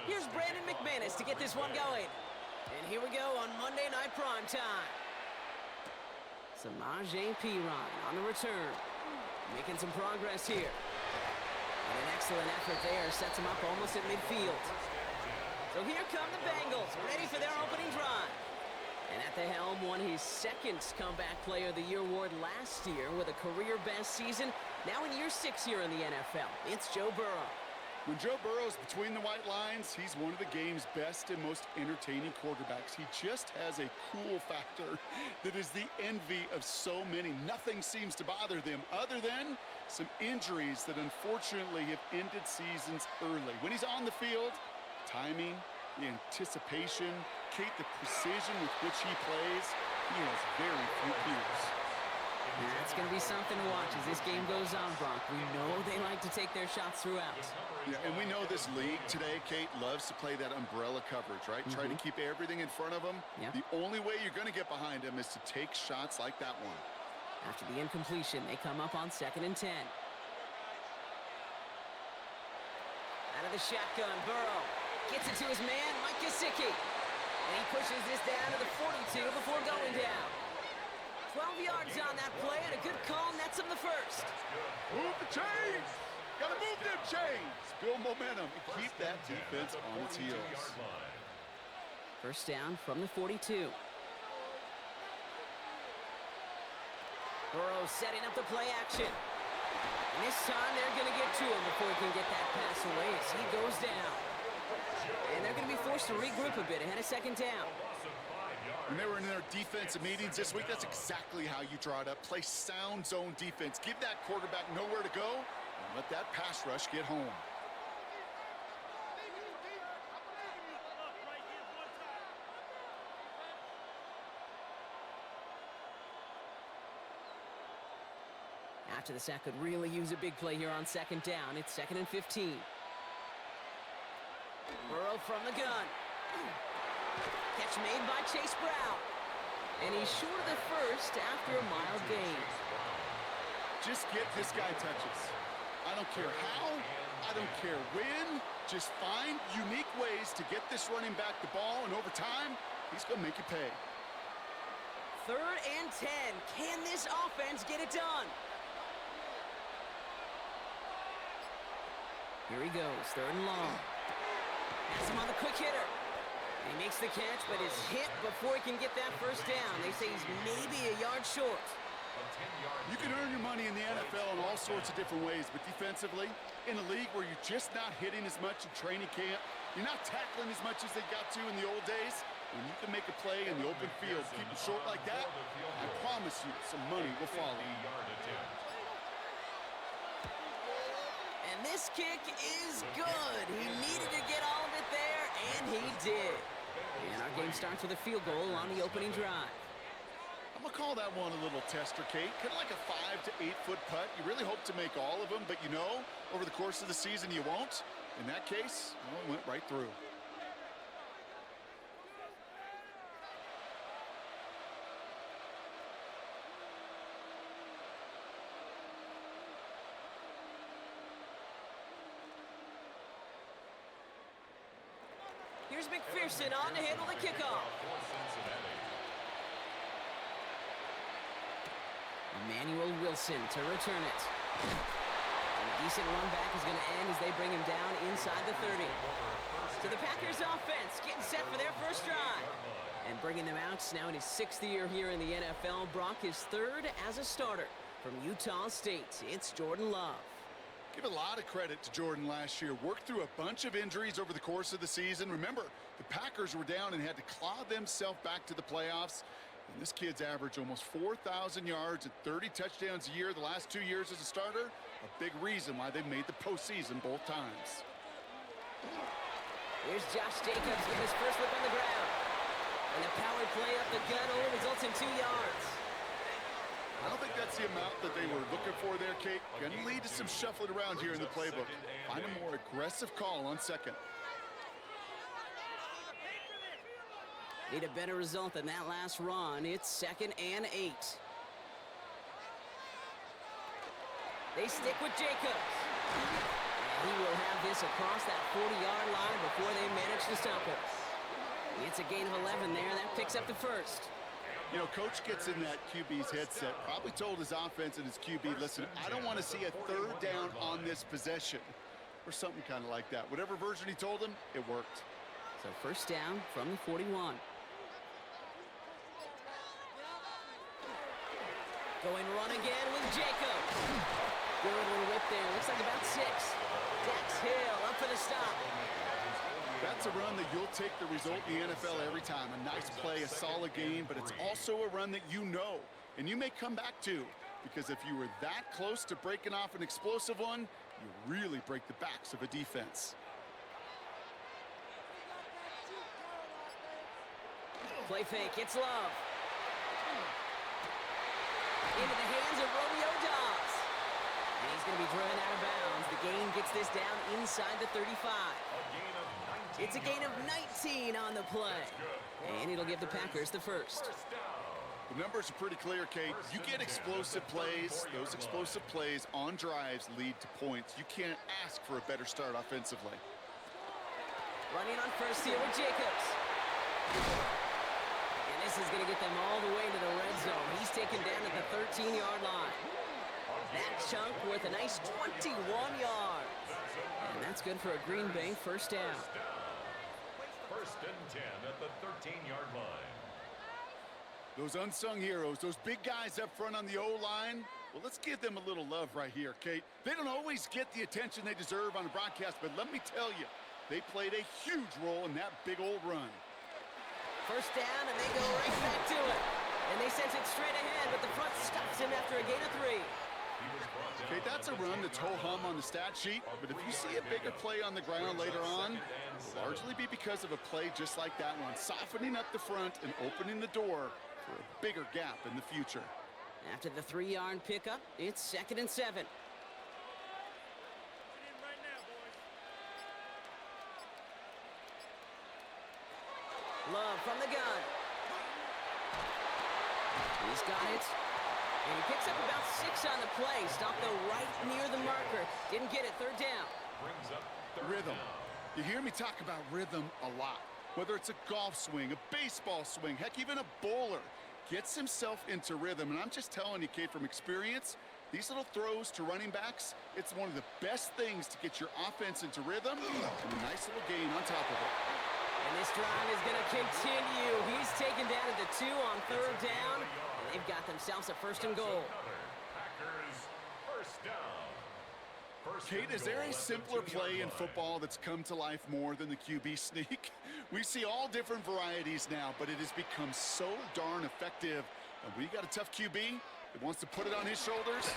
Here's Brandon McManus to get this one going. And here we go on Monday Night Primetime. Samaje Perine on the return. Making some progress here. And an excellent effort there sets him up almost at midfield. So here come the Bengals, ready for their opening drive. And at the helm, won his second Comeback Player of the Year award last year with a career-best season. Now in year 6 here in the NFL, it's Joe Burrow. When Joe Burrow's between the white lines, he's one of the game's best and most entertaining quarterbacks. He just has a cool factor that is the envy of so many. Nothing seems to bother them other than some injuries that unfortunately have ended seasons early. When he's on the field, timing, the anticipation, Kate, the precision with which he plays, he has very few peers. It's going to be something to watch as this game goes on, Brock. We know they like to take their shots throughout. Yeah, and we know this league today, Kate, loves to play that umbrella coverage, right? Try to keep everything in front of them. Yep. The only way you're going to get behind them is to take shots like that one. After the incompletion, they come up on 2nd and 10. Out of the shotgun, Burrow gets it to his man, Micah Parsons. And he pushes this down to the 42 before going down. 12 yards on that play, and a good call nets him the first. Move the chains! Gotta move them chains! Build momentum and keep that defense on its heels. First down from the 42. Burrow setting up the play action. And this time they're going to get to him before he can get that pass away as he goes down. And they're going to be forced to regroup a bit ahead of 2nd down. When they were in their defensive meetings this week, that's exactly how you draw it up. Play sound zone defense. Give that quarterback nowhere to go and let that pass rush get home. After the sack could really use a big play here on 2nd down. It's 2nd and 15. Burrow from the gun. Catch made by Chase Brown. And he's short of the first after a mild gain. Just get this guy touches. I don't care how, I don't care when. Just find unique ways to get this running back the ball, and over time, he's going to make you pay. 3rd and 10. Can this offense get it done? Here he goes, 3rd and long. Has him on the quick hitter. And he makes the catch, but is hit before he can get that first down. They say he's maybe a yard short. You can earn your money in the NFL in all sorts of different ways, but defensively, in a league where you're just not hitting as much in training camp, you're not tackling as much as they got to in the old days, when you can make a play in the open field, keep it short like that, I promise you some money will follow. And this kick is good. He needed to get all of it there, and he did. And our game starts with a field goal on the opening drive. I'm going to call that one a little tester, Kate. Kind of like a 5 to 8 foot putt. You really hope to make all of them, but you know, over the course of the season, you won't. In that case, well, it went right through. Here's McPherson on to handle the kickoff. Emmanuel Wilson to return it. And a decent run back is going to end as they bring him down inside the 30. So the Packers offense getting set for their first drive. And bringing them out now in his 6th year here in the NFL. Brock is 3rd as a starter from Utah State. It's Jordan Love. Give a lot of credit to Jordan last year. Worked through a bunch of injuries over the course of the season. Remember, the Packers were down and had to claw themselves back to the playoffs. And this kid's averaged almost 4,000 yards and 30 touchdowns a year the last 2 years as a starter. A big reason why they've made the postseason both times. Here's Josh Jacobs getting his first look on the ground. And a power play up the gut only results in 2 yards. I don't think that's the amount that they were looking for there, Kate. Going to lead to some shuffling around here in the playbook. Find a more aggressive call on 2nd. Need a better result than that last run. It's 2nd and 8. They stick with Jacobs. And he will have this this across that 40-yard line before they manage to stop it. It's a gain of 11 there. That picks up the first. You know, coach gets in that QB's headset, probably told his offense and his QB, listen, I don't want to see a third down on this possession, or something kind of like that. Whatever version he told him, it worked. So first down from the 41. Going run again with Jacob. Good little whip there. Looks like about 6. Dax Hill up for the stop. That's a run that you'll take the result in the NFL every time. A nice play, a solid game, but it's also a run that you know, and you may come back to, because if you were that close to breaking off an explosive one, you really break the backs of a defense. Play fake, it's Love. Into the hands of Romeo Dobbs. And he's going to be driven out of bounds. The gain gets this down inside the 35. It's a gain of 19 on the play. And it'll give the Packers the first. The numbers are pretty clear, Kate. You get explosive plays. Those explosive plays on drives lead to points. You can't ask for a better start offensively. Running on first here with Jacobs. And this is going to get them all the way into the red zone. He's taken down at the 13-yard line. That chunk worth a nice 21 yards. And that's good for a Green Bay first down. First and 10 at the 13-yard line. Those unsung heroes, those big guys up front on the O-line, well, let's give them a little love right here, Kate. They don't always get the attention they deserve on a broadcast, but let me tell you, they played a huge role in that big old run. First down, and they go right back to it. And they send it straight ahead, but the front stops him after a gain of 3. Okay, that's a run that's ho-hum on the stat sheet, but if you see a bigger play on the ground later on, it'll largely be because of a play just like that one, softening up the front and opening the door for a bigger gap in the future. After the 3-yard pickup, it's 2nd and 7. Love from the gun. He's got it. And he picks up about 6 on the play. Stopped though right near the marker. Didn't get it. 3rd down. Rhythm. You hear me talk about rhythm a lot. Whether it's a golf swing, a baseball swing, heck, even a bowler gets himself into rhythm. And I'm just telling you, Kate, from experience, these little throws to running backs, it's one of the best things to get your offense into rhythm and a nice little gain on top of it. And this drive is going to continue. He's taken down at the 2 on 3rd down. And they've got themselves a 1st and goal. Kate, is there a simpler play in football that's come to life more than the QB sneak? We see all different varieties now, but it has become so darn effective. And when you got a tough QB that wants to put it on his shoulders,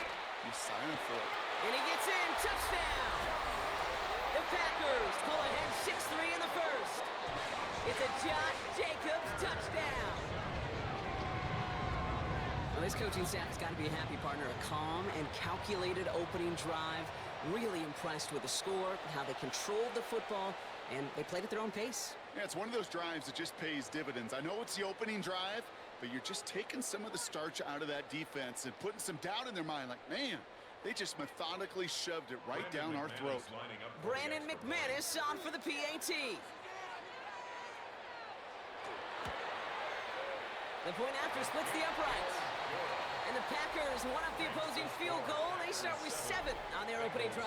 you sign up for it. And he gets in. Touchdown! The Packers pull ahead 6-3 in the first. It's a Josh Jacobs touchdown. Well, this coaching staff has got to be a happy partner. A calm and calculated opening drive. Really impressed with the score, how they controlled the football, and they played at their own pace. Yeah, it's one of those drives that just pays dividends. I know it's the opening drive, but you're just taking some of the starch out of that defense and putting some doubt in their mind. Like, man, they just methodically shoved it right down our throat. Brandon McManus on for the PAT. The point after splits the uprights. And the Packers won up the opposing field goal. They start with 7 on their opening drive.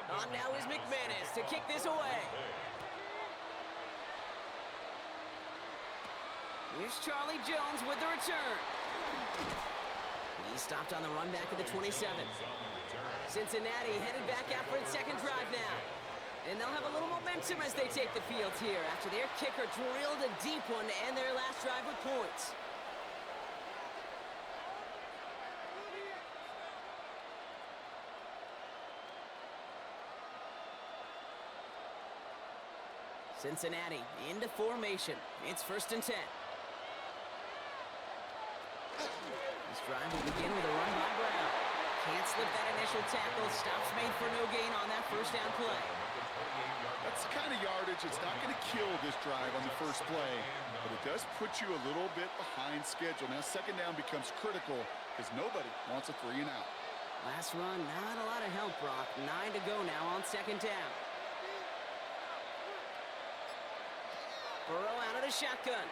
On now is McManus to kick this away. Here's Charlie Jones with the return. He stopped on the run back at the 27. Cincinnati headed back out for its 2nd drive now. And they'll have a little momentum as they take the field here after their kicker drilled a deep one to end their last drive with points. Cincinnati into formation. It's 1st and 10. This drive will begin with a run by Brown. Can't slip that initial tackle. Stops made for no gain on that 1st down play. That's the kind of yardage that's not going to kill this drive on the first play, but it does put you a little bit behind schedule. Now 2nd down becomes critical because nobody wants a 3 and out. Last run, not a lot of help, Brock. 9 to go now on 2nd down. Burrow out of the shotgun.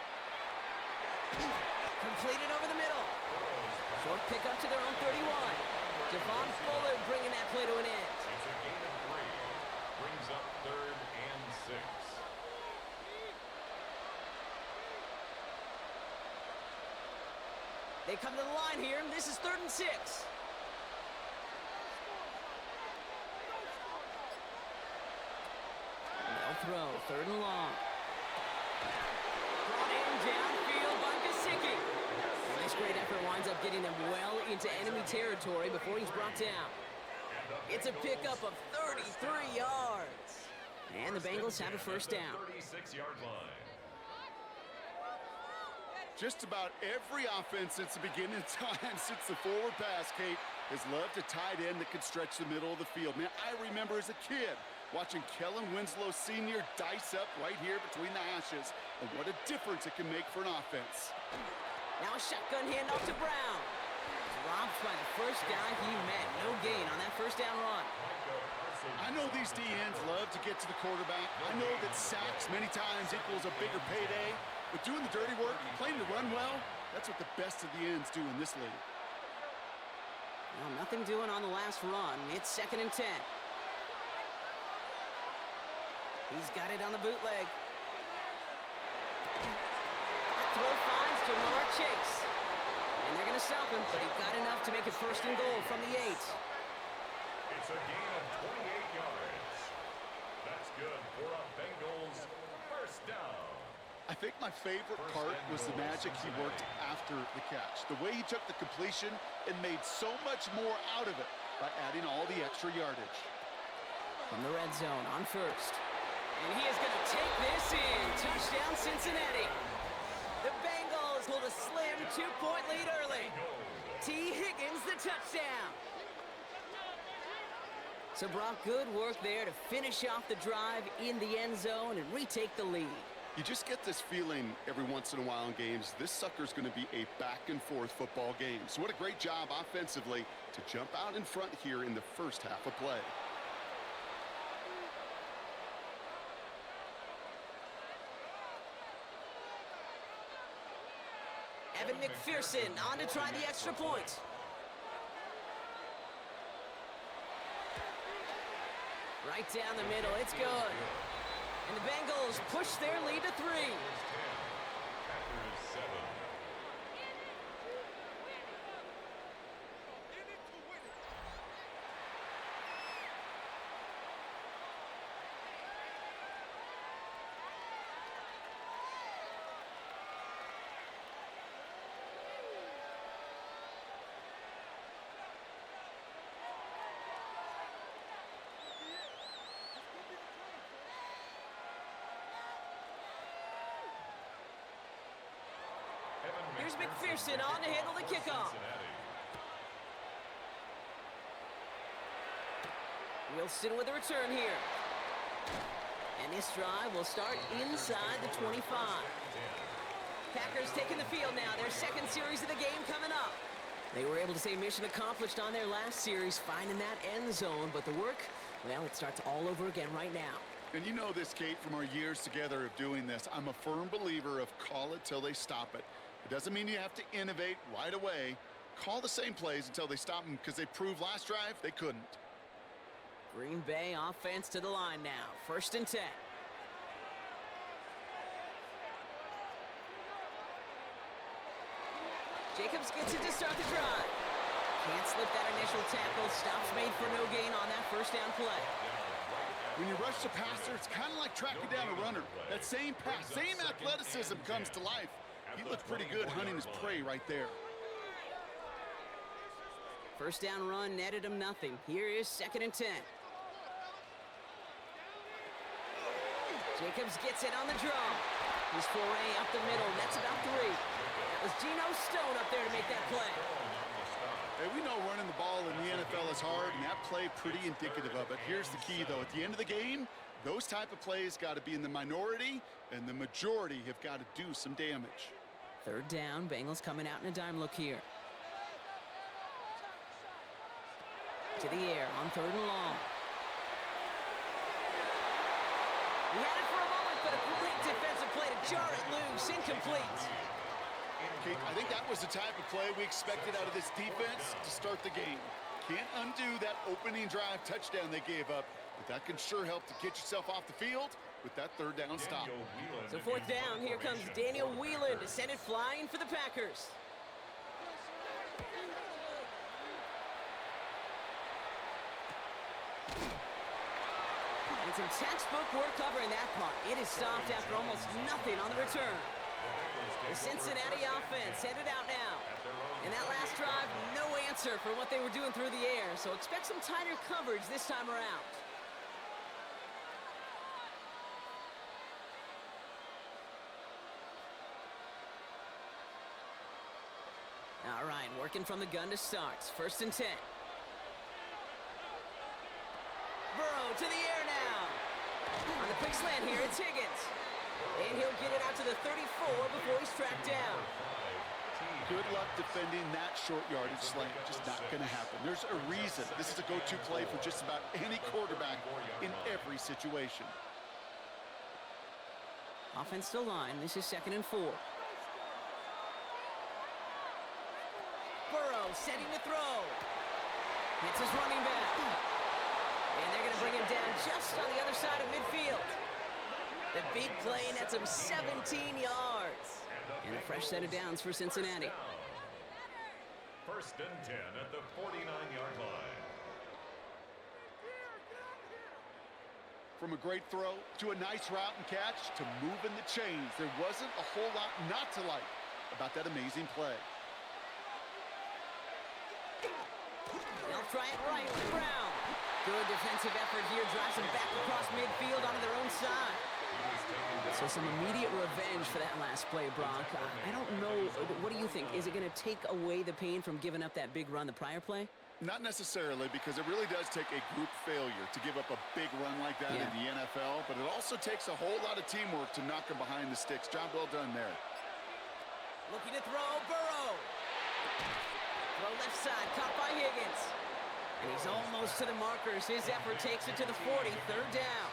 Completed over the middle. Short pickup to their own 31. Javon Fuller bringing that play to an end. It's a gain of 3. Brings up 3rd and 6. They come to the line here. This is 3rd and 6. They'll throw. 3rd and long. Brought in downfield by Gesicki. This great effort winds up getting him well into enemy territory before he's brought down. It's a pickup of 33 yards. And the Bengals have a 1st down. 36-yard line. Just about every offense since the beginning of time, since the forward pass, Kate, has loved a tight end that can stretch the middle of the field. Man, I remember as a kid watching Kellen Winslow Sr. dice up right here between the hashes. And what a difference it can make for an offense. Now a shotgun handoff to Brown. Dropped by the first guy he met. No gain on that 1st down run. I know these DNs love to get to the quarterback. I know that sacks many times equals a bigger payday. But doing the dirty work, playing the run well, that's what the best of the ends do in this league. Well, nothing doing on the last run. It's 2nd and 10. He's got it on the bootleg. Throw finds to Marr Chase. And they're going to stop him, but he got enough to make it 1st and goal from the 8. It's a gain of 28 yards. That's good for a Bengals 1st down. I think my favorite part was the magic he worked after the catch. The way he took the completion and made so much more out of it by adding all the extra yardage. From the red zone on 1st. And he is going to take this in. Touchdown, Cincinnati. The Bengals hold a slim 2-point lead early. T. Higgins, the touchdown. So Brock, good work there to finish off the drive in the end zone and retake the lead. You just get this feeling every once in a while in games, this sucker's going to be a back-and-forth football game. So what a great job offensively to jump out in front here in the first half of play. Evan McPherson on to try the extra point. Right down the middle, it's good. And the Bengals push their lead to 3. Packers 7. Here's McPherson on to handle the kickoff. Wilson with a return here. And this drive will start inside the 25. Packers taking the field now. Their 2nd series of the game coming up. They were able to say mission accomplished on their last series, finding that end zone. But the work, well, it starts all over again right now. And you know this, Kate, from our years together of doing this. I'm a firm believer of call it till they stop it. It doesn't mean you have to innovate right away. Call the same plays until they stop them, because they proved last drive they couldn't. Green Bay offense to the line now. 1st and 10. Jacobs gets it to start the drive. Can't slip that initial tackle. Stops made for no gain on that 1st down play. When you rush the passer, it's kind of like tracking down a runner. That same pass, same athleticism comes to life. He looked pretty good hunting his prey right there. 1st down run netted him nothing. Here is 2nd and 10. Jacobs gets it on the draw. His foray up the middle, nets about 3. That was Geno Stone up there to make that play. Hey, we know running the ball in the NFL is hard, and that play pretty indicative of it. Here's the key, though. At the end of the game, those type of plays got to be in the minority, and the majority have got to do some damage. 3rd down, Bengals coming out in a dime look here. To the air on 3rd and long. He had it for a moment, but a great defensive play to jar it loose. Incomplete. Okay, I think that was the type of play we expected out of this defense to start the game. Can't undo that opening drive touchdown they gave up, but that can sure help to get yourself off the field with that 3rd down stop. So 4th down, here comes Daniel Whelan to send it flying for the Packers. And some textbook work covering that part. It is stopped after almost nothing on the return. The Cincinnati offense headed out now. And that last drive, no answer for what they were doing through the air. So expect some tighter coverage this time around. All right, working from the gun to start. 1st and 10. Burrow to the air now. On the quick slant here, it's Higgins. And he'll get it out to the 34 before he's tracked down. Good luck defending that short yardage slant. Just not going to happen. There's a reason this is a go-to play for just about any quarterback in every situation. Offense still line. This is 2nd and 4. Burrow setting to throw. Hits his running back. And they're going to bring him down just on the other side of midfield. The big play nets him 17 yards. And a fresh set of downs for Cincinnati. 1st and 10 at the 49-yard line. From a great throw to a nice route and catch to moving the chains, there wasn't a whole lot not to like about that amazing play. They'll try it right with Brown. Good defensive effort here, drives them back across midfield onto their own side. So some immediate revenge for that last play, Brock. I don't know, what do you think? Is it going to take away the pain from giving up that big run the prior play? Not necessarily, because it really does take a group failure to give up a big run like that in the NFL, but it also takes a whole lot of teamwork to knock them behind the sticks. Job well done there. Looking to throw, Burrow. Throw left side, caught by Higgins. And he's almost to the markers. His effort takes it to the 40, 3rd down.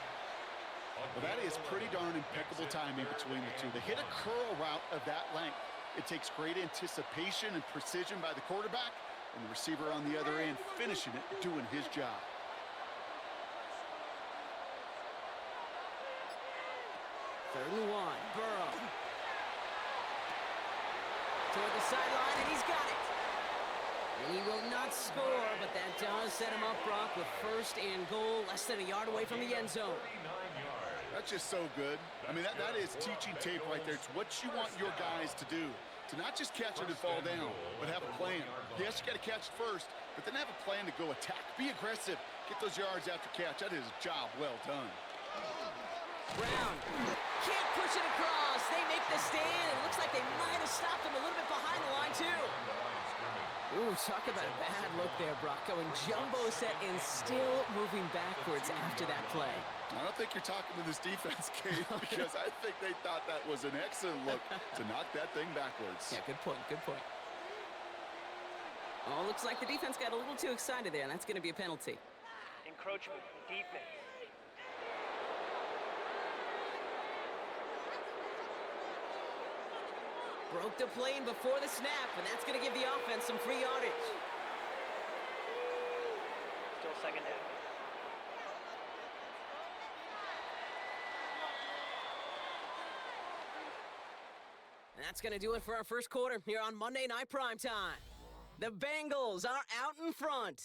Well, that is pretty darn impeccable timing between the two. They hit a curl route of that length. It takes great anticipation and precision by the quarterback, and the receiver on the other end finishing it, doing his job. Third and 1, Burrow. Toward the sideline, and he's got it. And he will not score, but that does set him up, Brock, with 1st and goal, less than a yard away from the end zone. That's just so good. I mean, that is teaching tape right there. It's what you want your guys to do. To not just catch it and fall down, but have a plan. Yes, you got to catch it first, but then have a plan to go attack. Be aggressive. Get those yards after catch. That is a job well done. Brown can't push it across. They make the stand. It looks like they might have stopped him a little bit behind the line, too. Ooh, talk about a bad look there, Brock. Going jumbo set and still moving backwards after that play. I don't think you're talking to this defense, Kate, because I think they thought that was an excellent look to knock that thing backwards. Yeah, good point, good point. Oh, looks like the defense got a little too excited there, and that's going to be a penalty. Encroachment, defense. Broke the plane before the snap, and that's going to give the offense some free yardage. Still 2nd down. And that's going to do it for our first quarter here on Monday Night Primetime. The Bengals are out in front.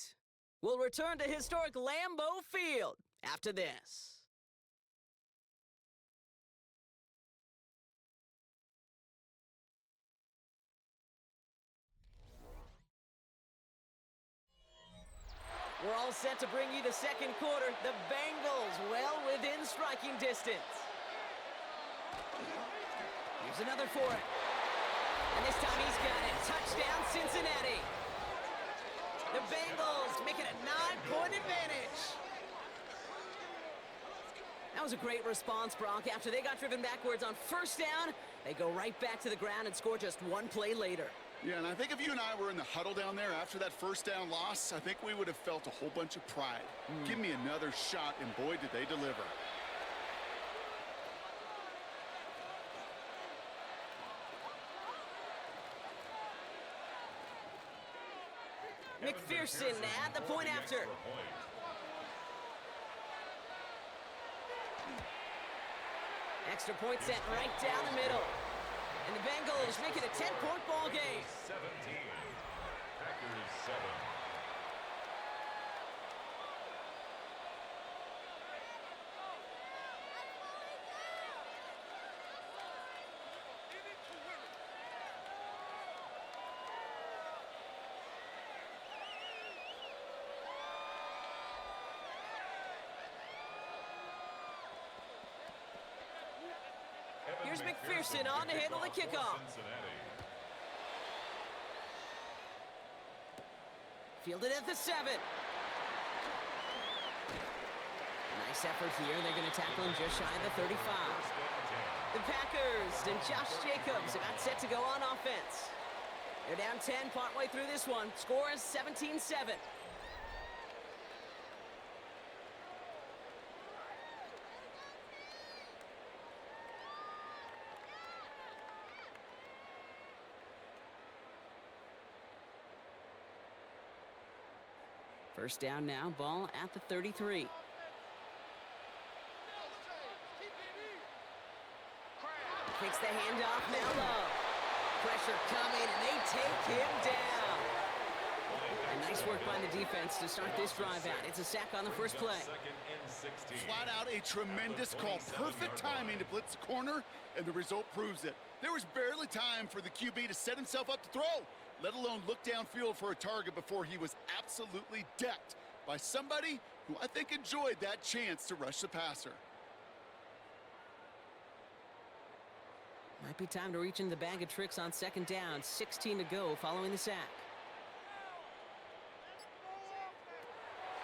We'll return to historic Lambeau Field after this. We're all set to bring you the second quarter. The Bengals well within striking distance. Here's another for it. And this time he's got it. Touchdown, Cincinnati. The Bengals make it a 9-point advantage. That was a great response, Brock. After they got driven backwards on first down, they go right back to the ground and score just one play later. Yeah, and I think if you and I were in the huddle down there after that first down loss, I think we would have felt a whole bunch of pride. Give me another shot, and boy, did they deliver. McPherson at the point after. Extra point set right down the middle. And the Bengals make it a 10-point ball game. 17. Packers 7. Here's McPherson on to handle the kickoff. Fielded at the 7. Nice effort here. They're going to tackle him just shy of the 35. The Packers and Josh Jacobs about set to go on offense. They're down 10 partway through this one. Score is 17-7. First down now, ball at the 33. Takes the handoff, now low. Pressure coming, and they take him down. And nice work by the defense to start this drive out. It's a sack on the first play. Flat out a tremendous call. Perfect timing to blitz the corner, and the result proves it. There was barely time for the QB to set himself up to throw, let alone look downfield for a target before he was absolutely decked by somebody who I think enjoyed that chance to rush the passer. Might be time to reach into the bag of tricks on second down. 16 to go following the sack.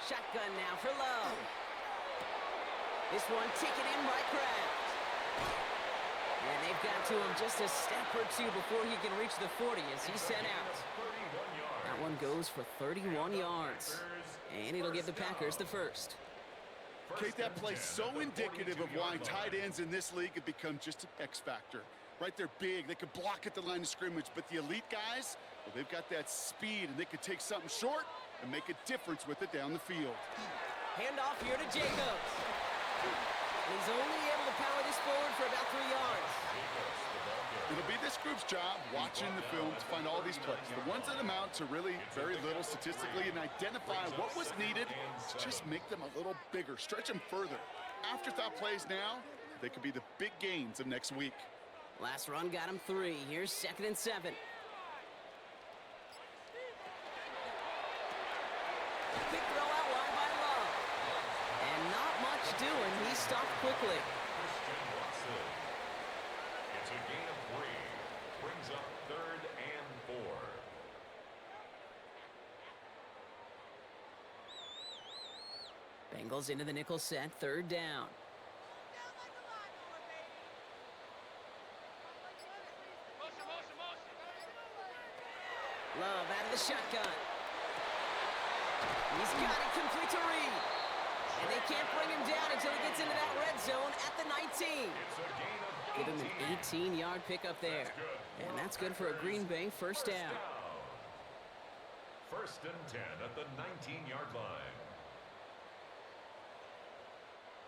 Shotgun now for Lowe. This one taken in by Kraft. And they've got to him just a step or two before he can reach the 40 as he set out. That one goes for 31 yards. And it'll give the Packers the first. Kate, that play so indicative of why tight ends in this league have become just an X factor. Right, they're big, they could block at the line of scrimmage, but the elite guys, well, they've got that speed, and they could take something short and make a difference with it down the field. Handoff here to Jacobs. He's only able to power this forward for about 3 yards. It'll be this group's job, watching the film, to find all these plays. The ones that amount to really very little statistically, and identify what was needed to just make them a little bigger, stretch them further. Afterthought plays now, they could be the big gains of next week. Last run got him 3. Here's 2nd and 7. Quick throw out wide by Love. And not much doing. He stopped quickly. It's a gain of 3. Brings up 3rd and 4. Bengals into the nickel set. 3rd down. Love out of the shotgun. He's got it complete to Reed. And they can't bring him down until he gets into that red zone at the 19. Give him an 18-yard pickup there. And that's good for a Green Bay first down. 1st and 10 at the 19-yard line.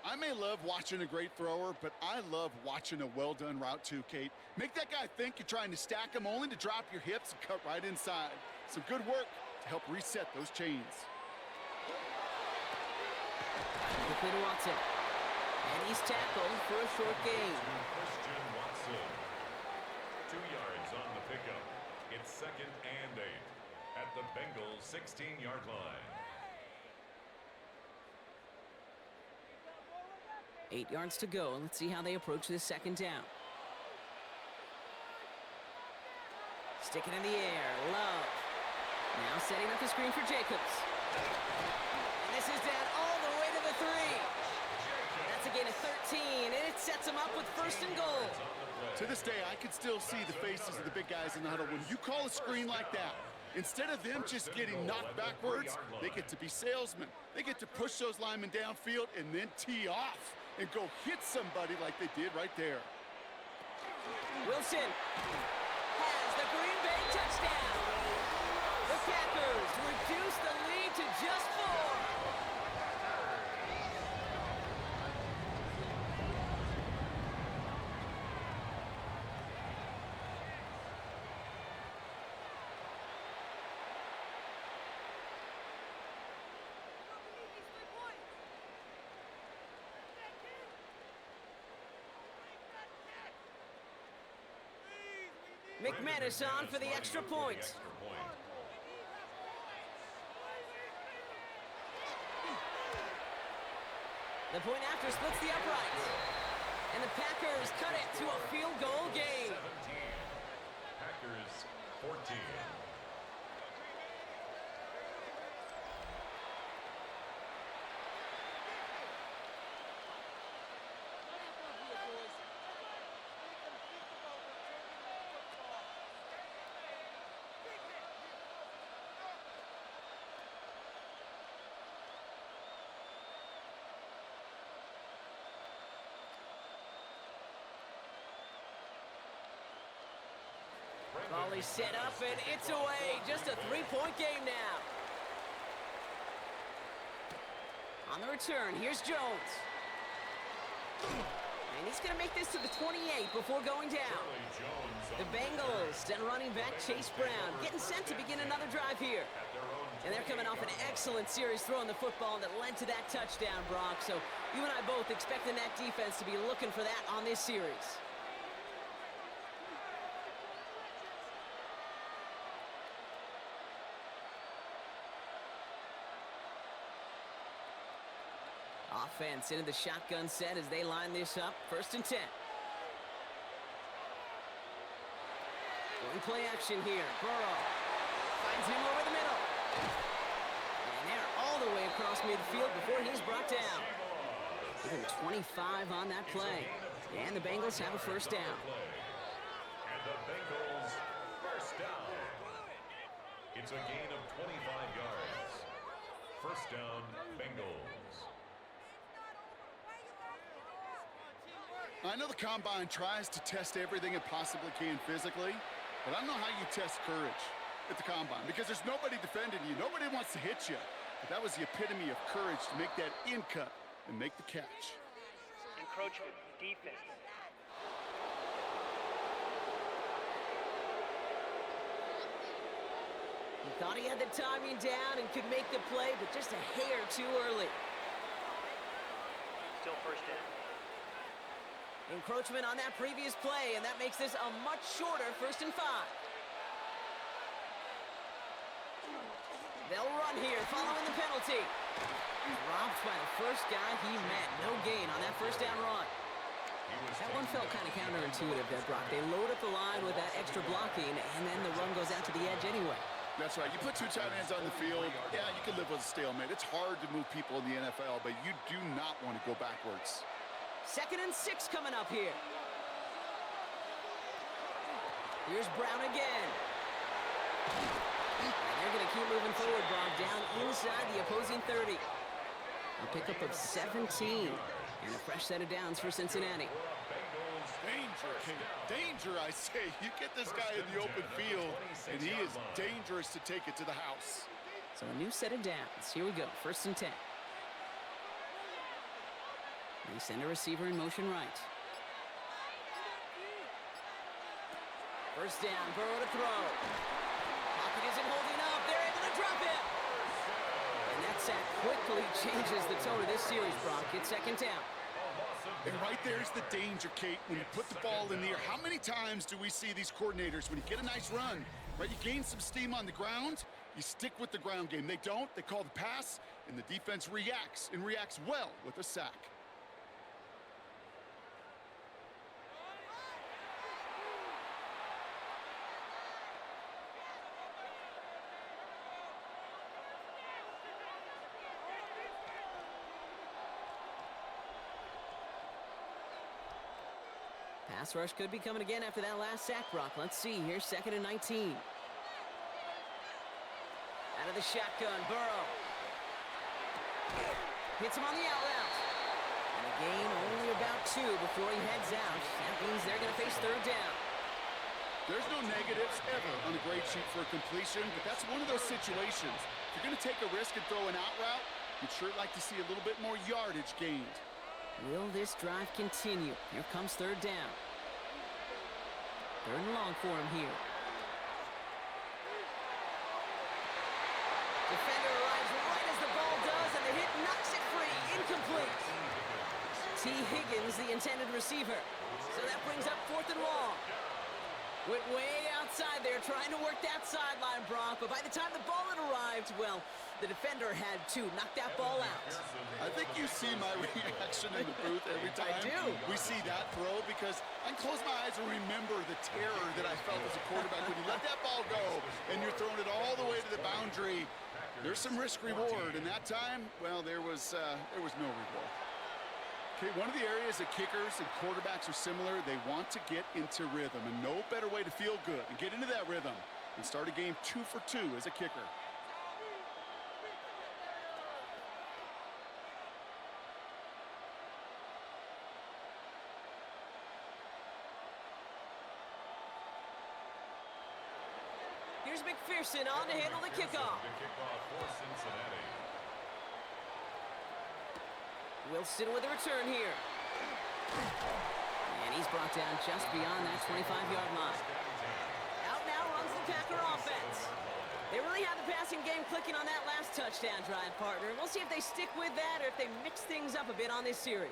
I may love watching a great thrower, but I love watching a well-done route too, Kate. Make that guy think you're trying to stack him only to drop your hips and cut right inside. Some good work to help reset those chains. Quickly to Watson. And he's tackled for a short gain. Christian Watson. 2 yards on the pickup. It's 2nd and 8 at the Bengals 16-yard line. 8 yards to go. Let's see how they approach this 2nd down. Stick it in the air. Love. Now setting up the screen for Jacobs. And this is down all the way to the 3. That's a gain of 13, and it sets them up with 1st and goal. To this day, I can still see the faces of the big guys in the huddle. When you call a screen like that, instead of them just getting knocked backwards, they get to be salesmen. They get to push those linemen downfield and then tee off and go hit somebody like they did right there. Wilson has the Green Bay touchdown. The Packers reduce the lead to just 4. McManus on for the extra point. The point after splits the upright. And the Packers cut it to a field goal game. 17. Packers 14. Volley set up, and it's away. Just a 3-point game now. On the return, here's Jones. And he's going to make this to the 28 before going down. The Bengals and running back Chase Brown getting set to begin another drive here. And they're coming off an excellent series throwing the football that led to that touchdown, Brock. So you and I both expecting that defense to be looking for that on this series. Offense into the shotgun set as they line this up. 1st and 10. Going play action here. Burrow finds him over the middle. And they're all the way across midfield before he's brought down. Even 25 on that play. And the Bengals have a 1st down. And the Bengals 1st down. It's a gain of 25 yards. 1st down, Bengals. I know the Combine tries to test everything it possibly can physically, but I don't know how you test courage at the Combine because there's nobody defending you. Nobody wants to hit you. But that was the epitome of courage to make that in cut and make the catch. Encroachment, defense. He thought he had the timing down and could make the play, but just a hair too early. Still 1st down. Encroachment on that previous play, and that makes this a much shorter 1st and 5. They'll run here following the penalty. Dropped by the first guy he met. No gain on that 1st down run. That one felt kind of counterintuitive there, Brock. They load up the line with that extra blocking, and then the run goes out to the edge anyway. That's right. You put 2 tight ends on the field, yeah, you can live with a stalemate. It's hard to move people in the NFL, but you do not want to go backwards. 2nd and 6 coming up here. Here's Brown again. And they're going to keep moving forward, Brock, down inside the opposing 30. A pickup of 17. And a fresh set of downs for Cincinnati. Danger, King. Danger, I say. You get this guy in the open field, and he is dangerous to take it to the house. So a new set of downs. Here we go. 1st and 10. They send a receiver in motion right. 1st down, Burrow to throw. Pocket isn't holding up. They're able to drop it. And that sack quickly changes the tone of this series, Brock. It's 2nd down. And right there's the danger, Kate, when you put the ball in the air. How many times do we see these coordinators, when you get a nice run, right, you gain some steam on the ground, you stick with the ground game. They don't. They call the pass, and the defense reacts, and reacts well with a sack. Pass rush could be coming again after that last sack, Brock. Let's see here, 2nd and 19. Out of the shotgun, Burrow. Hits him on the out route. And a gain only about 2 before he heads out. That means they're going to face 3rd down. There's no negatives ever on a grade sheet for a completion, but that's one of those situations. If you're going to take a risk and throw an out route, you'd sure like to see a little bit more yardage gained. Will this drive continue? Here comes 3rd down. 3rd and long for him here. Defender arrives right as the ball does, and the hit knocks it free. Incomplete. T. Higgins, the intended receiver. So that brings up 4th and long. Went way outside there, trying to work that sideline, Brock. But by the time the ball had arrived, well, the defender had to knock that ball out. I think you see my reaction in the booth every time I do. we see that throw, because I can close my eyes and remember the terror that I felt as a quarterback when you let that ball go and you're throwing it all the way to the boundary. There's some risk reward, and that time, well, there was no reward. Okay, one of the areas that kickers and quarterbacks are similar, they want to get into rhythm, and no better way to feel good and get into that rhythm and start a game 2 for 2 as a kicker. Here's McPherson on to handle the kickoff. The kickoff for Cincinnati. Wilson with a return here. And he's brought down just beyond that 25-yard line. Out now runs the Packer offense. They really have the passing game clicking on that last touchdown drive, partner. We'll see if they stick with that or if they mix things up a bit on this series.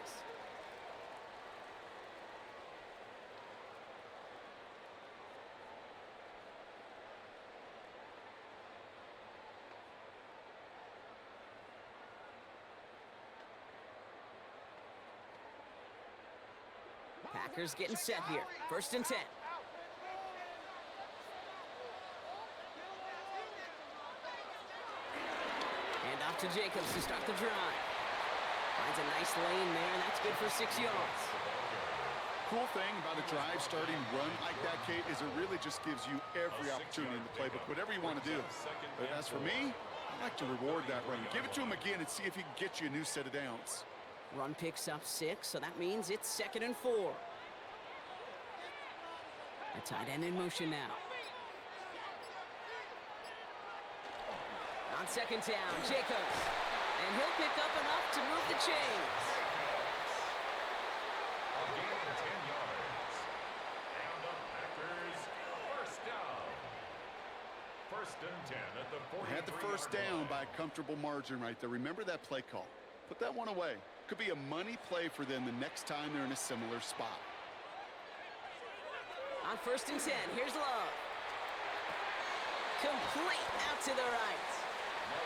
Packers getting set here. 1st and 10. Hand off to Jacobs to start the drive. Finds a nice lane there, and that's good for 6 yards. Cool thing about a drive starting run like that, Kate, is it really just gives you every opportunity in the playbook, whatever you want to do. But as for me, I like to reward that run. Give it to him again and see if he can get you a new set of downs. Run picks up 6, so that means it's 2nd and 4. A tight end in motion now. On 2nd down, Jacobs. And he'll pick up enough to move the chains. A gain of 10 yards. And the Packers, 1st down. 1st and 10 at the 43-yard line. Had the 1st down by a comfortable margin right there. Remember that play call. Put that one away. Could be a money play for them the next time they're in a similar spot. On 1st and 10, here's Love. Complete out to the right.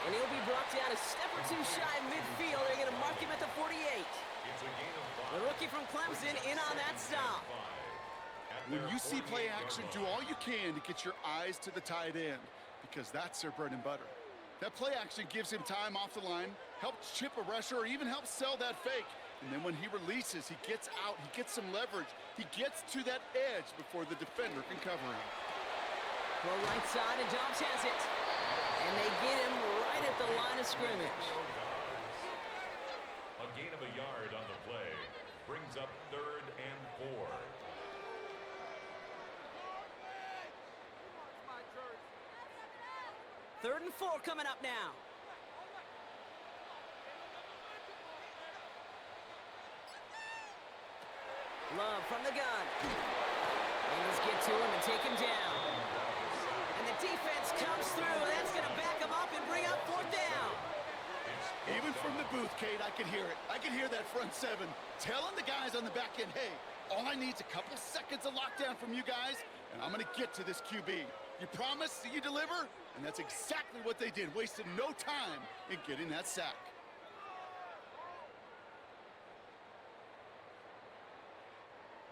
And he'll be brought down a step or 2 shy of midfield. They're going to mark him at the 48. It's a gain of 5. The rookie from Clemson in on that stop. When you see play action, do all you can to get your eyes to the tight end, because that's their bread and butter. That play action gives him time off the line, helps chip a rusher, or even helps sell that fake. And then when he releases, he gets out, he gets some leverage. He gets to that edge before the defender can cover him. Well, right side, and Dobbs has it. And they get him right at the line of scrimmage. A gain of a yard on the play brings up 3rd and 4. Third and 4 coming up now. Love from the gun. Bengals get to him and take him down. And the defense comes through. That's going to back him up and bring up 4th down. Even from the booth, Kate, I can hear it. I can hear that front 7 telling the guys on the back end, hey, all I need is a couple seconds of lockdown from you guys, and I'm going to get to this QB. You promise that you deliver? And that's exactly what they did, wasted no time in getting that sack.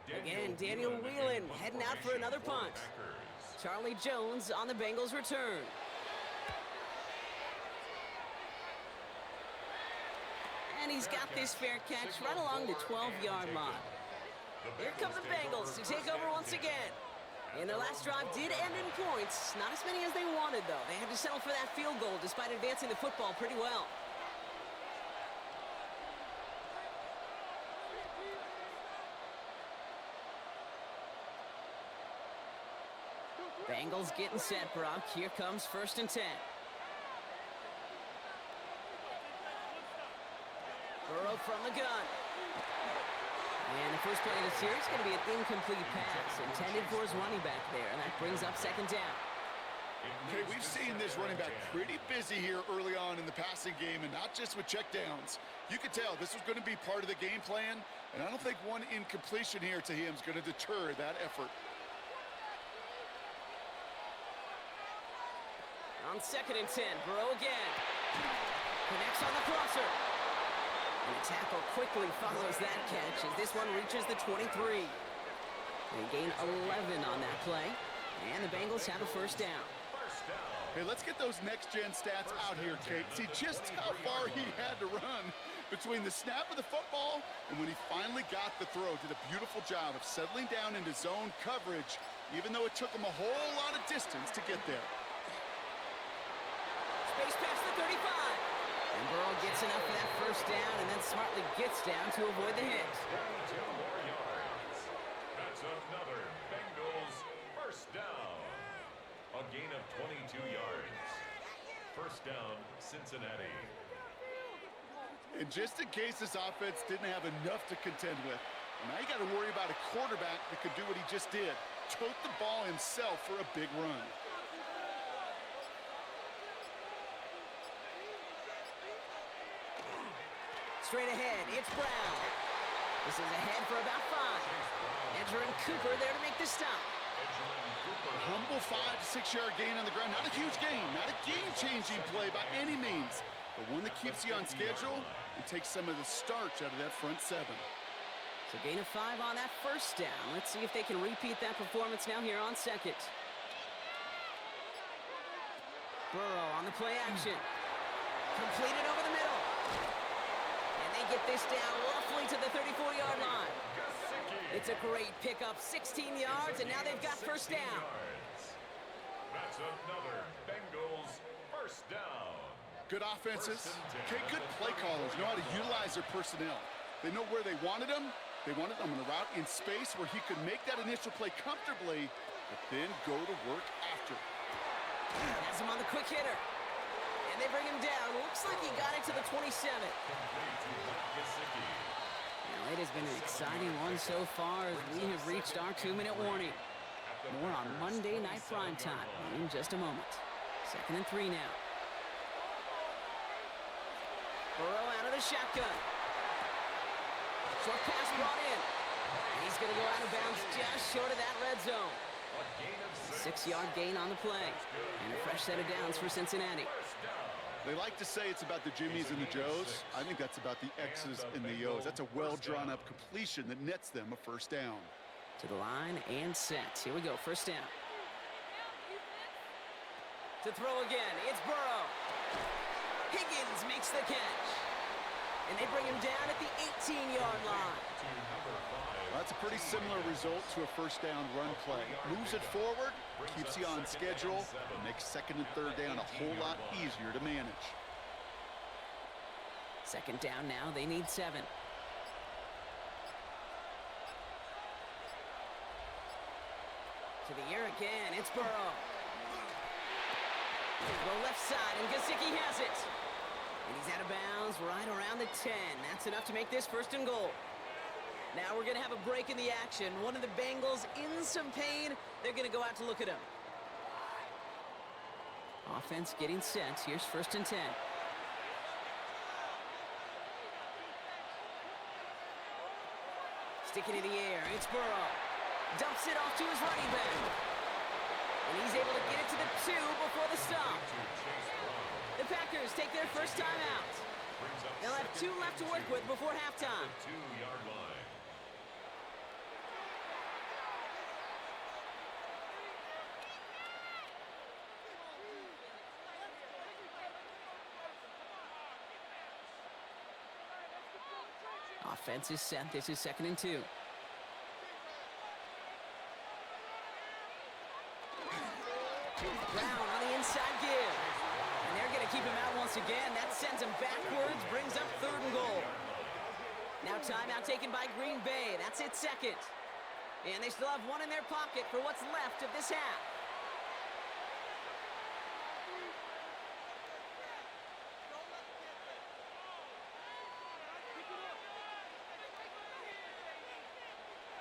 Again, Daniel Whelan heading out for another punt. Charlie Jones on the Bengals return. And he's got this fair catch right along the 12-yard line. Here come the Bengals to take over once again. And their last drive did end in points. Not as many as they wanted, though. They had to settle for that field goal despite advancing the football pretty well. Bengals getting set, Brock. Here comes 1st and 10. Burrow from the gun. And the first play of the series is going to be an incomplete pass intended for his running back there, and that brings up 2nd down. Okay, we've seen this running back pretty busy here early on in the passing game, and not just with checkdowns. You could tell this was going to be part of the game plan, and I don't think one incompletion here to him is going to deter that effort. On 2nd and 10, Burrow again. Connects on the crosser. And the tackle quickly follows that catch as this one reaches the 23. They gain 11 on that play, and the Bengals have a 1st down. Hey, let's get those next-gen stats out here, Kate. See just how far he had to run between the snap of the football and when he finally got the throw. Did a beautiful job of settling down into zone coverage, even though it took him a whole lot of distance to get there. Space past the 35. And Burrow gets enough for that 1st down and then smartly gets down to avoid the hit. 2 more yards. That's another Bengals 1st down. A gain of 22 yards. 1st down, Cincinnati. And just in case this offense didn't have enough to contend with, now you got to worry about a quarterback that could do what he just did. Tote the ball himself for a big run. Straight ahead, it's Brown. This is ahead for about 5. Entering Cooper there to make the stop. A humble 5 to 6 yard gain on the ground. Not a huge gain, not a game-changing play by any means, but one that keeps you on schedule and takes some of the starch out of that front 7. So gain of 5 on that 1st down. Let's see if they can repeat that performance now here on 2nd. Burrow on the play action. Completed over the middle. And they get this down roughly to the 34-yard line. It's a great pickup, 16 yards, and now they've got 1st down. That's another Bengals 1st down. Good offenses. Okay, good play callers know how to utilize their personnel. They know where they wanted them. They wanted them on a route in space where he could make that initial play comfortably, but then go to work after. Has him on the quick hitter. And they bring him down. Looks like he got it to the 27. Now, it has been an exciting one so far as we have reached our 2-minute warning. More on Monday Night Primetime in just a moment. 2nd and 3 now. Burrow out of the shotgun. Short pass brought in. And he's going to go out of bounds just short of that red zone. 6-yard gain on the play. And a fresh set of downs for Cincinnati. They like to say it's about the Jimmies and the Joes. I think that's about the X's and the O's. That's a well-drawn-up completion that nets them a 1st down. To the line and set. Here we go, 1st down. To throw again, it's Burrow. Higgins makes the catch. And they bring him down at the 18-yard line. Well, that's a pretty similar result to a 1st down run play. Moves it forward, keeps you on schedule, and makes 2nd and 3rd down a whole lot easier to manage. 2nd down now, they need 7. To the air again, it's Burrow. Throw left side, and Gesicki has it. And he's out of bounds right around the 10. That's enough to make this 1st and goal. Now we're going to have a break in the action. One of the Bengals in some pain. They're going to go out to look at him. Offense getting set. Here's 1st and 10. Stick it in the air. It's Burrow. Dumps it off to his running back. And he's able to get it to the 2 before the stop. The Packers take their 1st time out. They'll have 2 left to work with before halftime. 2-yard line. Offense is set. This is 2nd and 2. Brown on the inside give. And they're going to keep him out once again. That sends him backwards, brings up 3rd and goal. Now timeout taken by Green Bay. That's its 2nd. And they still have 1 in their pocket for what's left of this half.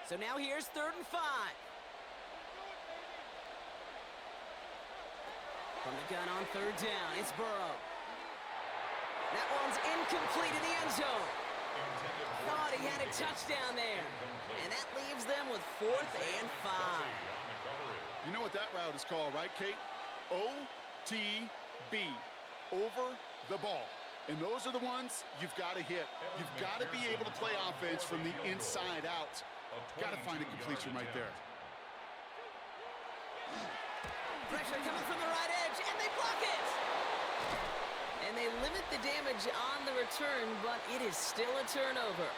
So now here's 3rd and 5. From the gun on 3rd down, it's Burrow. That one's incomplete in the end zone. Thought he had a touchdown there. And that leaves them with 4th and 5. You know what that route is called, right, Kate? OTB, over the ball. And those are the ones you've got to hit. You've got to be able to play offense from the inside out. Got to find a completion right there. Pressure coming from the right edge, and they block it! And they limit the damage on the return, but it is still a turnover.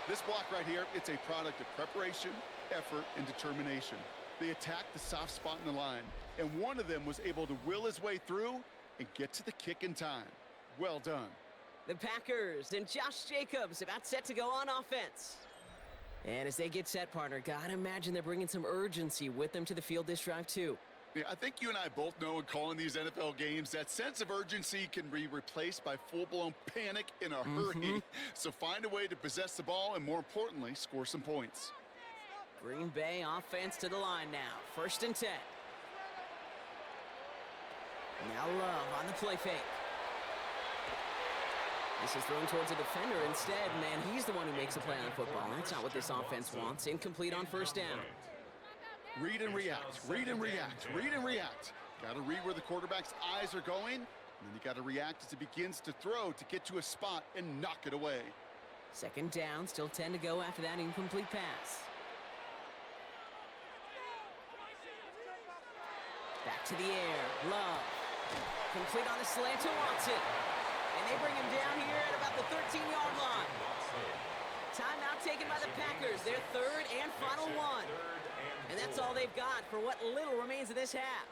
This block right here, it's a product of preparation, effort, and determination. They attacked the soft spot in the line, and one of them was able to will his way through and get to the kick in time. Well done. The Packers and Josh Jacobs about set to go on offense. And as they get set, partner, gotta imagine they're bringing some urgency with them to the field this drive, too. Yeah, I think you and I both know in calling these NFL games, that sense of urgency can be replaced by full-blown panic in a hurry. So find a way to possess the ball and, more importantly, score some points. Green Bay offense to the line now. 1st and 10. Now Love on the play fake. This is thrown towards a defender instead, and he's the one who makes a play on the football. That's not what this offense wants. Incomplete on 1st down. Read and react, read and react, read and react. Got to read where the quarterback's eyes are going, and then you got to react as he begins to throw to get to a spot and knock it away. 2nd down, still 10 to go after that incomplete pass. Back to the air, Love. Complete on the slant to Watson. And they bring him down here at about the 13-yard line. Timeout taken by the Packers, their 3rd and final one. And that's all they've got for what little remains of this half.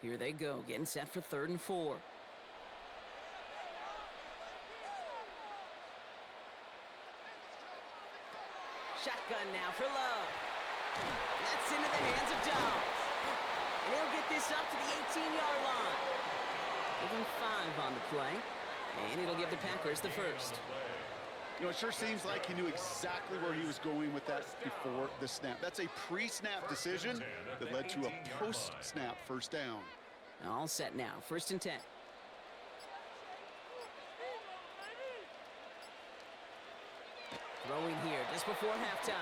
Here they go, getting set for 3rd and 4. Shotgun now for Love. That's into the hands of Downs. And he'll get this up to the 18-yard line. Give him 5 on the play. And it'll give the Packers the 1st. You know, it sure seems like he knew exactly where he was going with that before the snap. That's a pre-snap decision that led to a post-snap 1st down. All set now. 1st and 10. Throwing here just before halftime.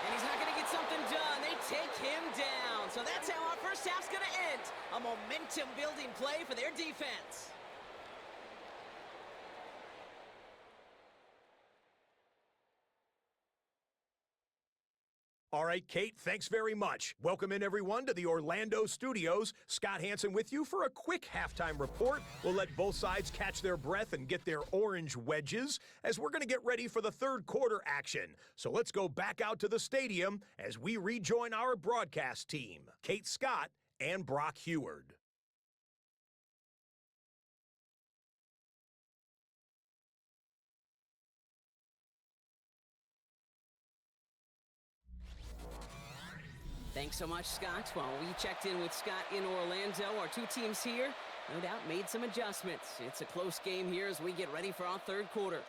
And he's not going to get something done. They take him down. So that's how our first half's going to end. A momentum-building play for their defense. All right, Kate, thanks very much. Welcome in, everyone, to the Orlando studios. Scott Hansen with you for a quick halftime report. We'll let both sides catch their breath and get their orange wedges as we're going to get ready for the 3rd quarter action. So let's go back out to the stadium as we rejoin our broadcast team, Kate Scott and Brock Heward. Thanks so much, Scott. While we checked in with Scott in Orlando, our 2 teams here, no doubt, made some adjustments. It's a close game here as we get ready for our 3rd quarter.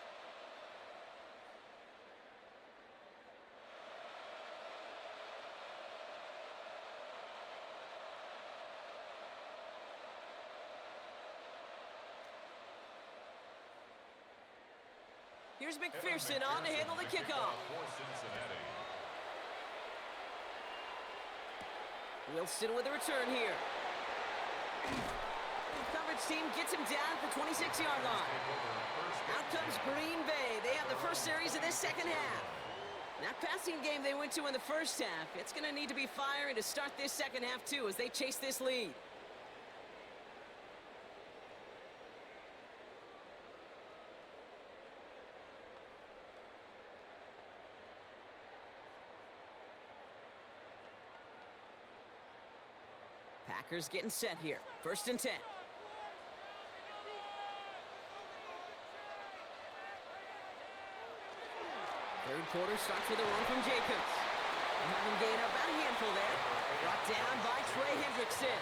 Here's McPherson on to handle the kickoff. Wilson with a return here. Coverage team gets him down at the 26-yard line. Out comes Green Bay. They have the first series of this 2nd half. Now passing game they went to in the first half. It's going to need to be fiery to start this second half, too, as they chase this lead. Packers getting set here. 1st and 10. Third quarter starts with a run from Jacobs. Having gained about a handful there. Brought down by Trey Hendrickson.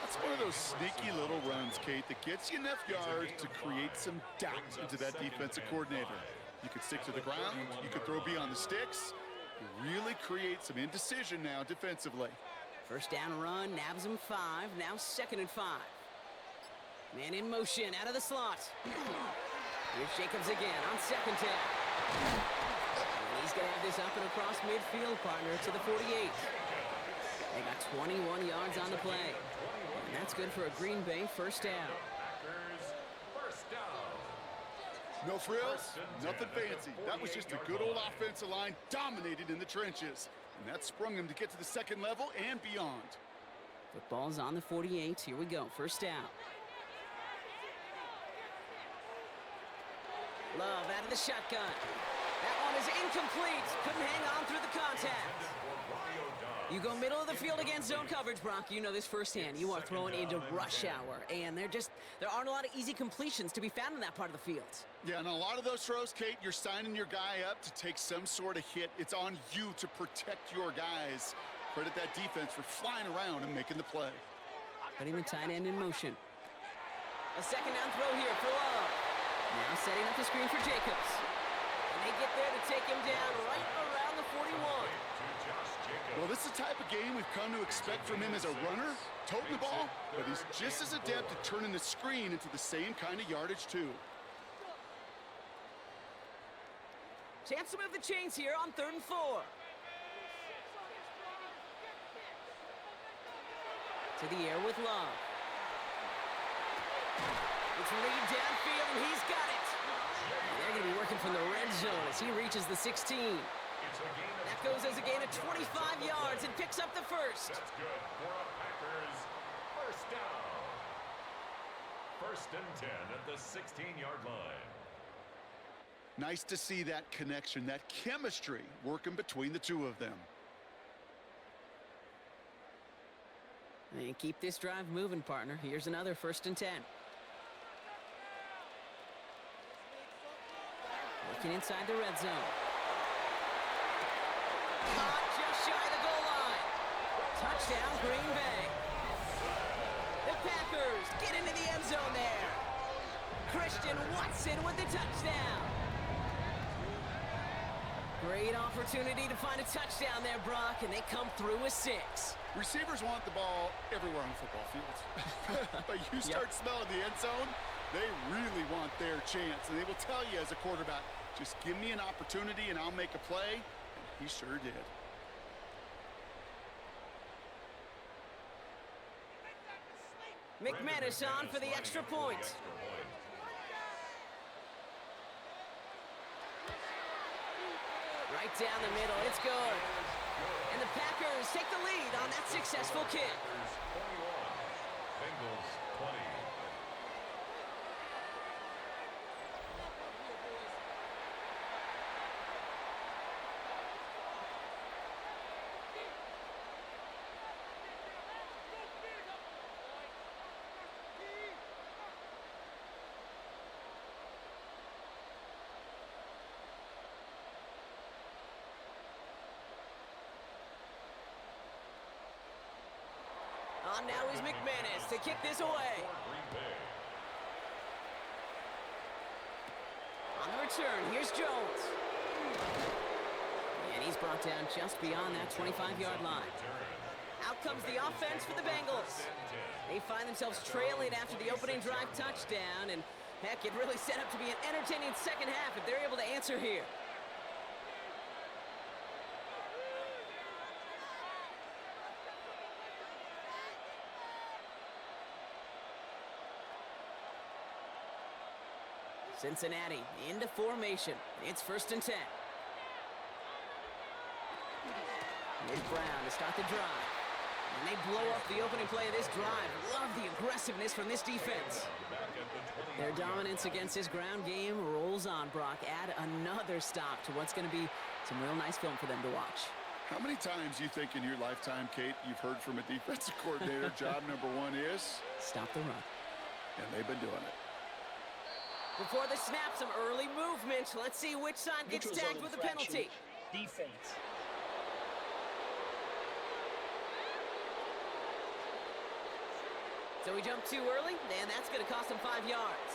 That's one of those sneaky little runs, Kate, that gets you enough yards to create some doubt into that defensive coordinator. You could stick to the ground. You could throw beyond the sticks. You really create some indecision now defensively. First down run, nabs him 5. Now 2nd and 5. Man in motion, out of the slot. Here's Jacobs again on 2nd down. And he's going to have this up and across midfield, partner, to the 48. They got 21 yards on the play. And that's good for a Green Bay 1st down. No frills, nothing fancy. That was just a good old offensive line dominated in the trenches. And that sprung him to get to the 2nd level and beyond. Football's on the 48. Here we go. 1st down. Love out of the shotgun. That one is incomplete. Couldn't hang on through the contact. You go middle of the field against zone coverage, Brock. You know this firsthand. You are throwing into rush hour, and there aren't a lot of easy completions to be found in that part of the field. Yeah, and a lot of those throws, Kate, you're signing your guy up to take some sort of hit. It's on you to protect your guys. Credit that defense for flying around and making the play. Putting the tight end in motion. A 2nd down throw here for Love. Now setting up the screen for Jacobs. And they get there to take him down right around the 41. Well, this is the type of game we've come to expect from him as a runner, toting the ball, but he's just as adept at turning the screen into the same kind of yardage, too. Chance to move the chains here on 3rd and 4. To the air with Love. It's Reed downfield, and he's got it. They're going to be working from the red zone as he reaches the 16. That goes as a gain of 25 yards and picks up the 1st. That's good for a Packers 1st down. 1st and 10 at the 16-yard line. Nice to see that connection, that chemistry working between the two of them. And keep this drive moving, partner. Here's another 1st and 10. Looking inside the red zone. Caught just shy of the goal line. Touchdown, Green Bay. The Packers get into the end zone there. Christian Watson with the touchdown. Great opportunity to find a touchdown there, Brock, and they come through with 6. Receivers want the ball everywhere on the football field. But you start smelling the end zone, they really want their chance. And they will tell you as a quarterback, just give me an opportunity and I'll make a play. And he sure did. McManus on for the extra point. Right down the middle, it's good. And the Packers take the lead on that successful kick. Bengals 20. On now is McManus to kick this away. On the return, here's Jones. And he's brought down just beyond that 25-yard line. Out comes the offense for the Bengals. They find themselves trailing after the opening drive touchdown, and heck, it really set up to be an entertaining second half if they're able to answer here. Cincinnati into formation. It's 1st and 10. Here's Brown to start the drive. And they blow up the opening play of this drive. Love the aggressiveness from this defense. Their dominance against this ground game rolls on, Brock. Add another stop to what's going to be some real nice film for them to watch. How many times you think in your lifetime, Kate, you've heard from a defensive coordinator, job number one is? Stop the run. And they've been doing it. Before the snap, some early movement. Let's see which side gets tagged with a penalty. Defense. So we jumped too early, and that's going to cost him 5 yards.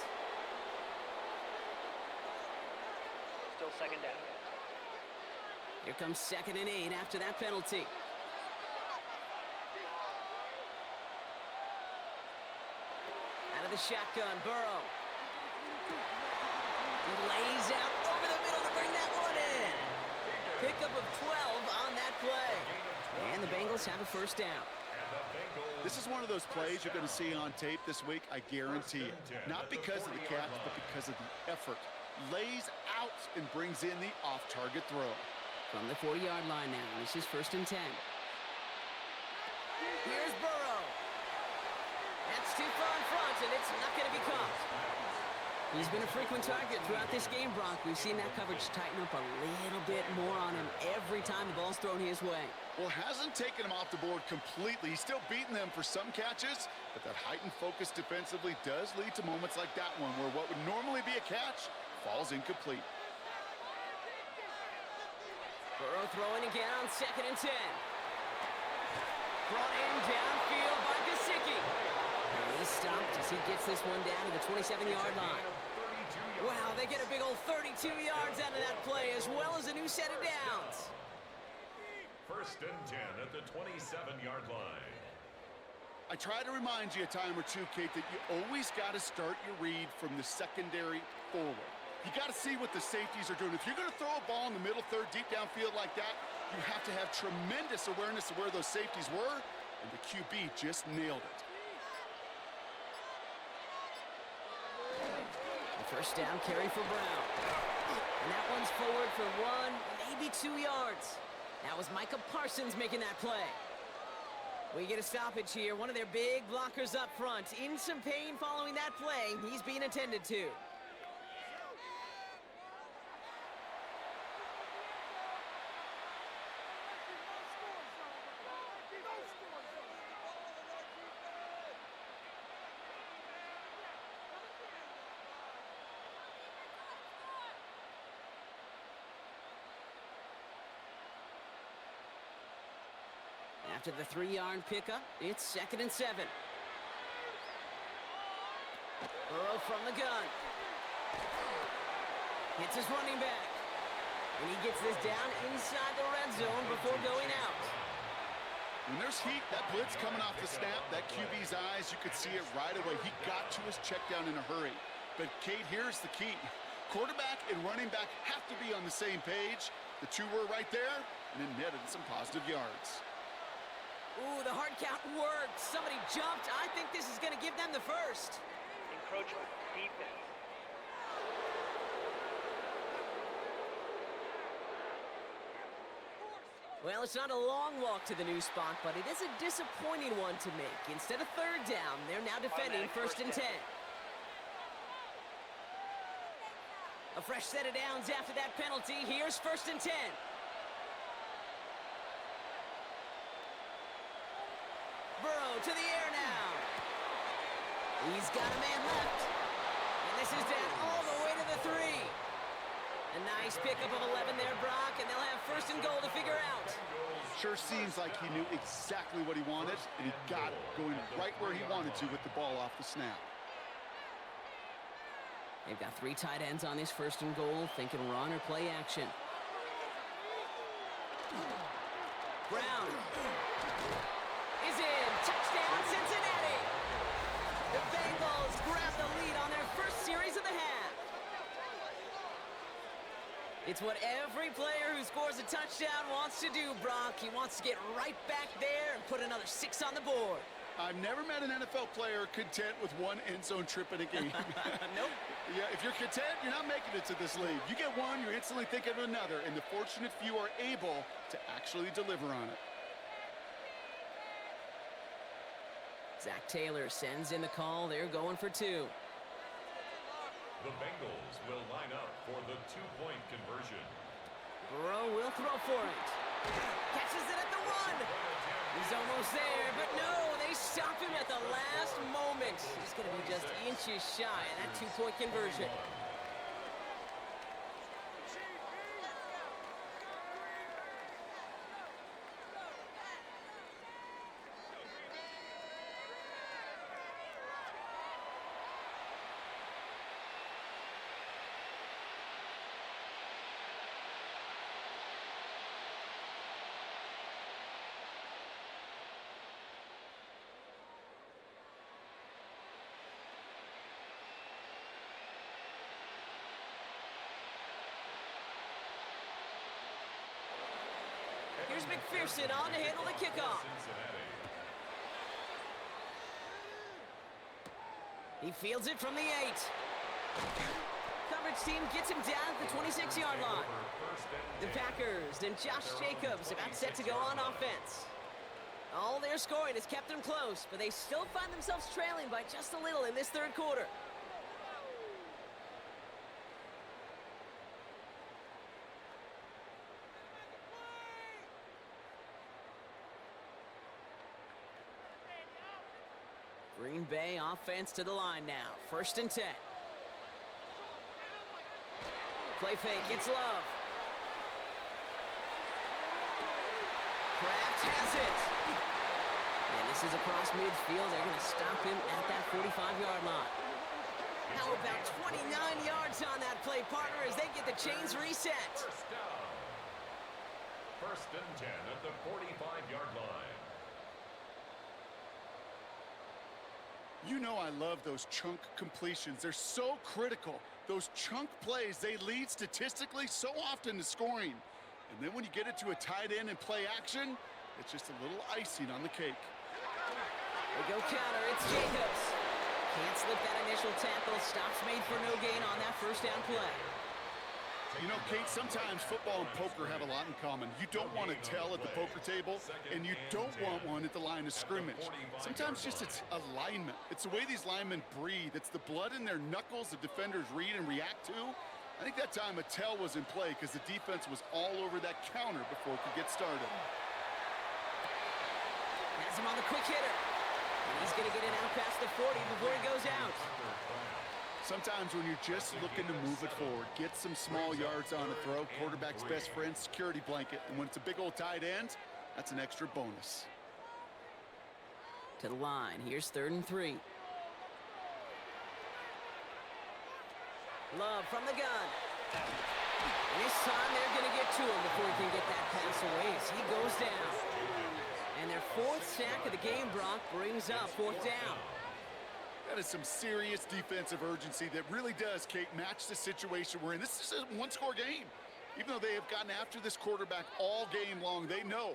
Still second down. Here comes 2nd and 8 after that penalty. Out of the shotgun, Burrow. He lays out over the middle to bring that one in. Pickup of 12 on that play. And the Bengals have a first down. This is one of those plays you're going to see on tape this week, I guarantee it. Not because of the catch, but because of the effort. Lays out and brings in the off-target throw. From the 40-yard line now, this is 1st and 10. Here's Burrow. That's too far in front, and it's not going to be caught. He's been a frequent target throughout this game, Brock. We've seen that coverage tighten up a little bit more on him every time the ball's thrown his way. Well, hasn't taken him off the board completely. He's still beating them for some catches, but that heightened focus defensively does lead to moments like that one where what would normally be a catch falls incomplete. Burrow throwing again on 2nd and 10. Brought in downfield by Gesicki. He's stopped as he gets this one down to the 27-yard line. Wow, they get a big old 32 yards out of that play, as well as a new set of downs. 1st and 10 at the 27-yard line. I try to remind you a time or two, Kate, that you always got to start your read from the secondary forward. You got to see what the safeties are doing. If you're going to throw a ball in the middle third, deep downfield like that, you have to have tremendous awareness of where those safeties were, and the QB just nailed it. First down carry for Brown. And that one's forward for 1, maybe 2 yards. That was Micah Parsons making that play. We get a stoppage here. One of their big blockers up front. In some pain following that play. He's being attended to. After the 3-yard pickup, it's 2nd and 7. Burrow from the gun. Hits his running back. And he gets this down inside the red zone before going out. When there's heat, that blitz coming off the snap, that QB's eyes, you could see it right away. He got to his check down in a hurry. But, Kate, here's the key. Quarterback and running back have to be on the same page. The two were right there, and it netted some positive yards. Ooh, the hard count worked. Somebody jumped. I think this is going to give them the first. Encroachment. Defense. Well, it's not a long walk to the new spot, but it is a disappointing one to make. Instead of 3rd down, they're now defending 1st and 10. A fresh set of downs after that penalty. Here's 1st and 10. Burrow to the air now. He's got a man left. And this is down all the way to the 3. A nice pickup of 11 there, Brock, and they'll have 1st and goal to figure out. Sure seems like he knew exactly what he wanted, and he got it, going right where he wanted to with the ball off the snap. They've got 3 tight ends on this 1st and goal, thinking run or play action. Brown is in. Touchdown, Cincinnati! The Bengals grab the lead on their first series of the half. It's what every player who scores a touchdown wants to do, Brock. He wants to get right back there and put another 6 on the board. I've never met an NFL player content with one end zone trip in a game. Nope. Yeah, if you're content, you're not making it to this league. You get one, you're instantly thinking of another, and the fortunate few are able to actually deliver on it. Zach Taylor sends in the call. They're going for two. The Bengals will line up for the two-point conversion. Burrow will throw for it. Catches it at the one. He's almost there, but no, they stop him at the last moment. He's going to be just inches shy of that two-point conversion. Here's McPherson on to handle the kickoff. Cincinnati. He fields it from the 8. Coverage team gets him down at the 26-yard line. The Packers and Josh Jacobs about set to go on offense. All their scoring has kept them close, but they still find themselves trailing by just a little in this third quarter. Green Bay offense to the line now. 1st and 10. Play fake, it's Love. Kraft has it. And this is across midfield. They're going to stop him at that 45-yard line. How about 29 yards on that play, partner, as they get the chains reset? First down. 1st and 10 at the 45-yard line. You know I love those chunk completions. They're so critical. Those chunk plays, they lead statistically so often to scoring. And then when you get it to a tight end and play action, it's just a little icing on the cake. They go counter, it's Jacobs. Can't slip that initial tackle. Stops made for no gain on that first down play. You know, Kate, sometimes football and poker have a lot in common. You don't want to tell at the poker table, and you don't want one at the line of scrimmage. Sometimes just it's alignment. It's the way these linemen breathe. It's the blood in their knuckles the defenders read and react to. I think that time a tell was in play because the defense was all over that counter before it could get started. Has him on the quick hitter. And he's going to get it out past the 40 before he goes out. Sometimes when you're just looking to move it forward, get some small yards on a throw, quarterback's best friend, security blanket. And when it's a big old tight end, that's an extra bonus. To the line, here's 3rd and 3. Love from the gun. And this time they're going to get to him before he can get that pass away as he goes down. And their 4th sack of the game, Brock, brings up 4th down. That is some serious defensive urgency that really does, Kate, match the situation we're in. This is a one-score game. Even though they have gotten after this quarterback all game long, they know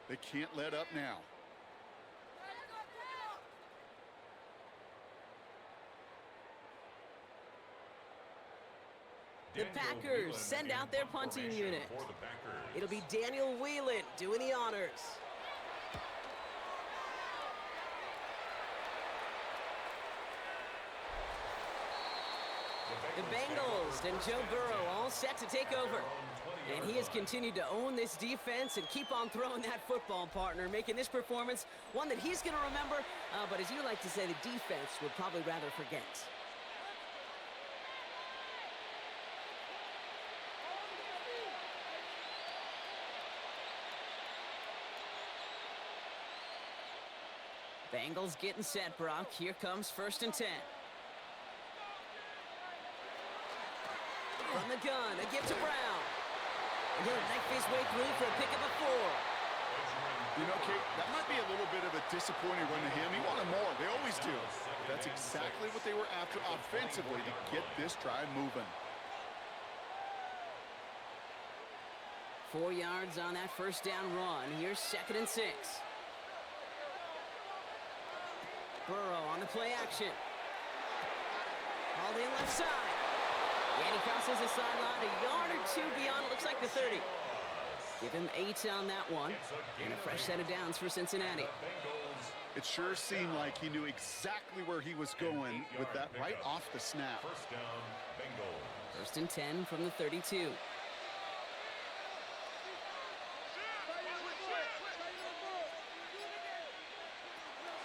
they can't let up now. The Packers send out their punting unit. It'll be Daniel Whelan doing the honors. The Bengals and Joe Burrow all set to take over. And he has continued to own this defense and keep on throwing that football, partner, making this performance one that he's going to remember, but as you like to say, the defense would probably rather forget. Bengals getting set, Brock. Here comes 1st and 10. From the gun, a give to Brown. And he'll knife his way through for a pickup of 4. You know, Kate, that might be a little bit of a disappointing run to him. He wanted more. They always do. But that's exactly what they were after offensively to get this drive moving. 4 yards on that 1st down run. Here's 2nd and 6. Burrow on the play action. Hauled in left side. And he crosses the sideline a yard or two beyond, it looks like the 30. Give him 8 on that one. And a fresh set of downs for Cincinnati. It sure seemed like he knew exactly where he was going with that right off the snap. First down, Bengals. First and 10 from the 32.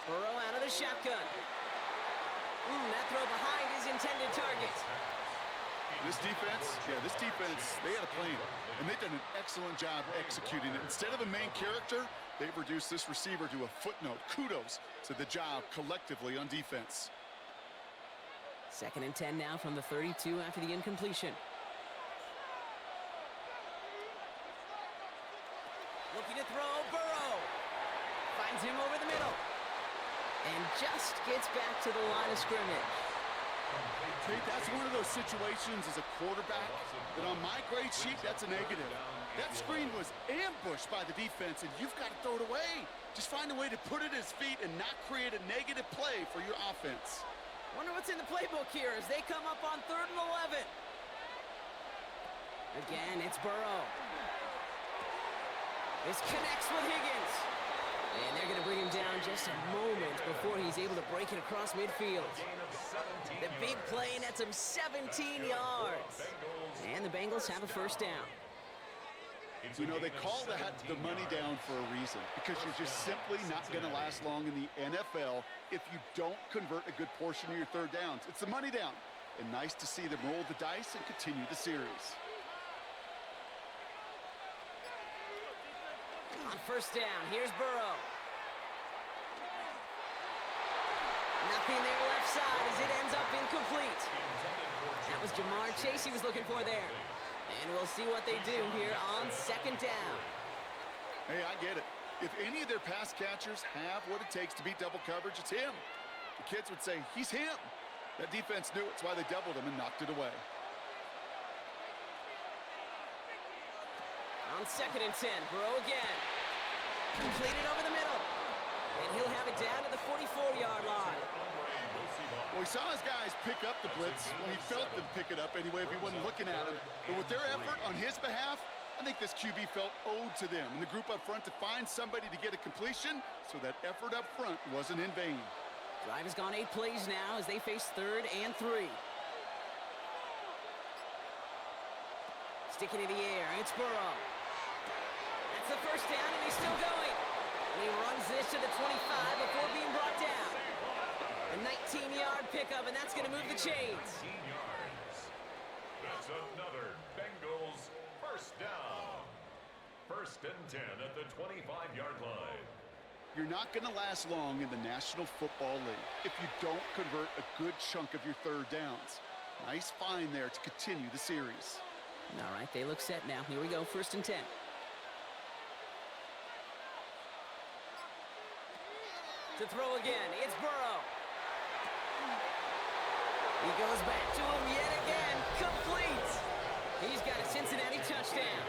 Burrow out of the shotgun. That throw behind his intended target. This defense, they had a plan, and they've done an excellent job executing it. Instead of a main character, they've reduced this receiver to a footnote. Kudos to the job collectively on defense. Second and 10 now from the 32 after the incompletion. Looking to throw, Burrow. Finds him over the middle. And just gets back to the line of scrimmage. Hey, that's one of those situations as a quarterback that on my grade sheet, that's a negative. That screen was ambushed by the defense, and you've got to throw it away. Just find a way to put it at his feet and not create a negative play for your offense. Wonder what's in the playbook here as they come up on 3rd and 11. Again, it's Burrow. This connects with Higgins. And they're going to bring him down just a moment before he's able to break it across midfield. The big play nets him 17 yards. And the Bengals have a first down. You know, they call that the money down for a reason, because you're just simply not going to last long in the NFL if you don't convert a good portion of your 3rd downs. It's the money down. And nice to see them roll the dice and continue the series. On first down, here's Burrow. Nothing there left side as it ends up incomplete. That was Jamar Chase he was looking for there. And we'll see what they do here on 2nd down. Hey, I get it. If any of their pass catchers have what it takes to beat double coverage, it's him. The kids would say, he's him. That defense knew it. That's why they doubled him and knocked it away. On 2nd and 10, Burrow again. Completed over the middle. And he'll have it down to the 44-yard line. Well, he saw his guys pick up the blitz. Well, he felt them pick it up anyway if he wasn't looking at him. But with their effort on his behalf, I think this QB felt owed to them and the group up front to find somebody to get a completion, so that effort up front wasn't in vain. Drive has gone 8 plays now as they face 3rd and 3. Sticking in the air, it's Burrow. That's the first down, and he's still going. And he runs this to the 25 before being brought down. A 19-yard pickup, and that's going to move the chains. 19 yards. That's another Bengals first down. First and 10 at the 25-yard line. You're not going to last long in the National Football League if you don't convert a good chunk of your 3rd downs. Nice find there to continue the series. All right, they look set now. Here we go, 1st and 10. To throw again, it's Burrow. He goes back to him yet again, complete. He's got a Cincinnati touchdown.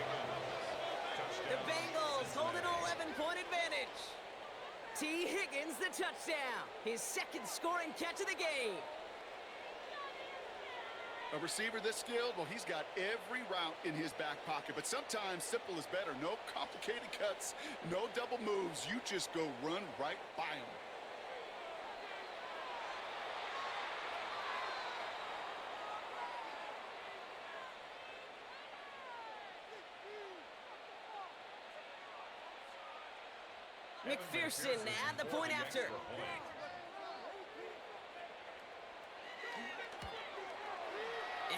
The Bengals hold an 11-point advantage. T. Higgins the touchdown, his 2nd scoring catch of the game. A receiver this skilled, well, he's got every route in his back pocket, but sometimes simple is better. No complicated cuts, no double moves. You just go run right by him. McPherson at the point after.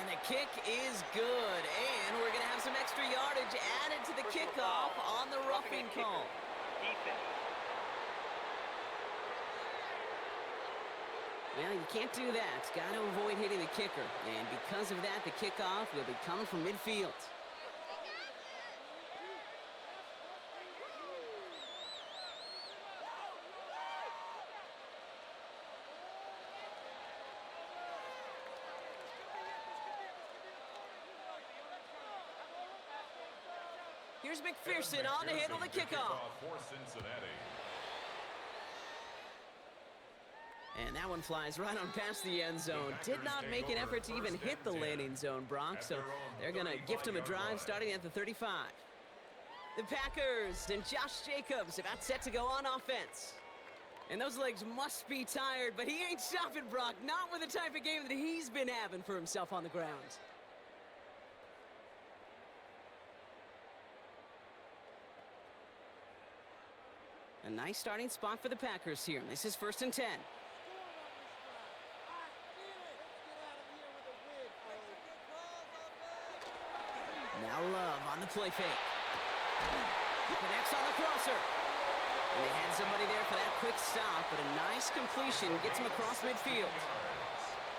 And the kick is good. And we're going to have some extra yardage added to the kickoff on the roughing call. Defense. Well, you can't do that. Got to avoid hitting the kicker. And because of that, the kickoff will be coming from midfield. Here's McPherson on to handle the kickoff. For Cincinnati. And that one flies right on past the end zone. Did not make an effort to even hit the landing zone, Brock, so they're going to gift him a drive starting at the 35. The Packers and Josh Jacobs about set to go on offense. And those legs must be tired, but he ain't stopping, Brock. Not with the type of game that he's been having for himself on the ground. A nice starting spot for the Packers here. This is 1st and 10. Now Love on the play fake. Connects on the crosser. And they had somebody there for that quick stop, but a nice completion gets him across midfield.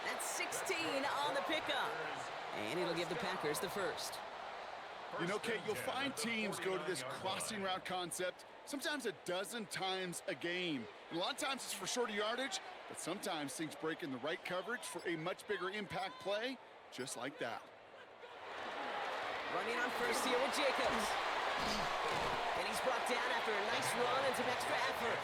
That's 16 on the pickup. And it'll give the Packers the first. You know, Kate, you'll find teams go to this crossing route concept sometimes a dozen times a game. And a lot of times it's for shorter yardage, but sometimes things break in the right coverage for a much bigger impact play, just like that. Running on first here with Jacobs. And he's brought down after a nice run and some extra effort.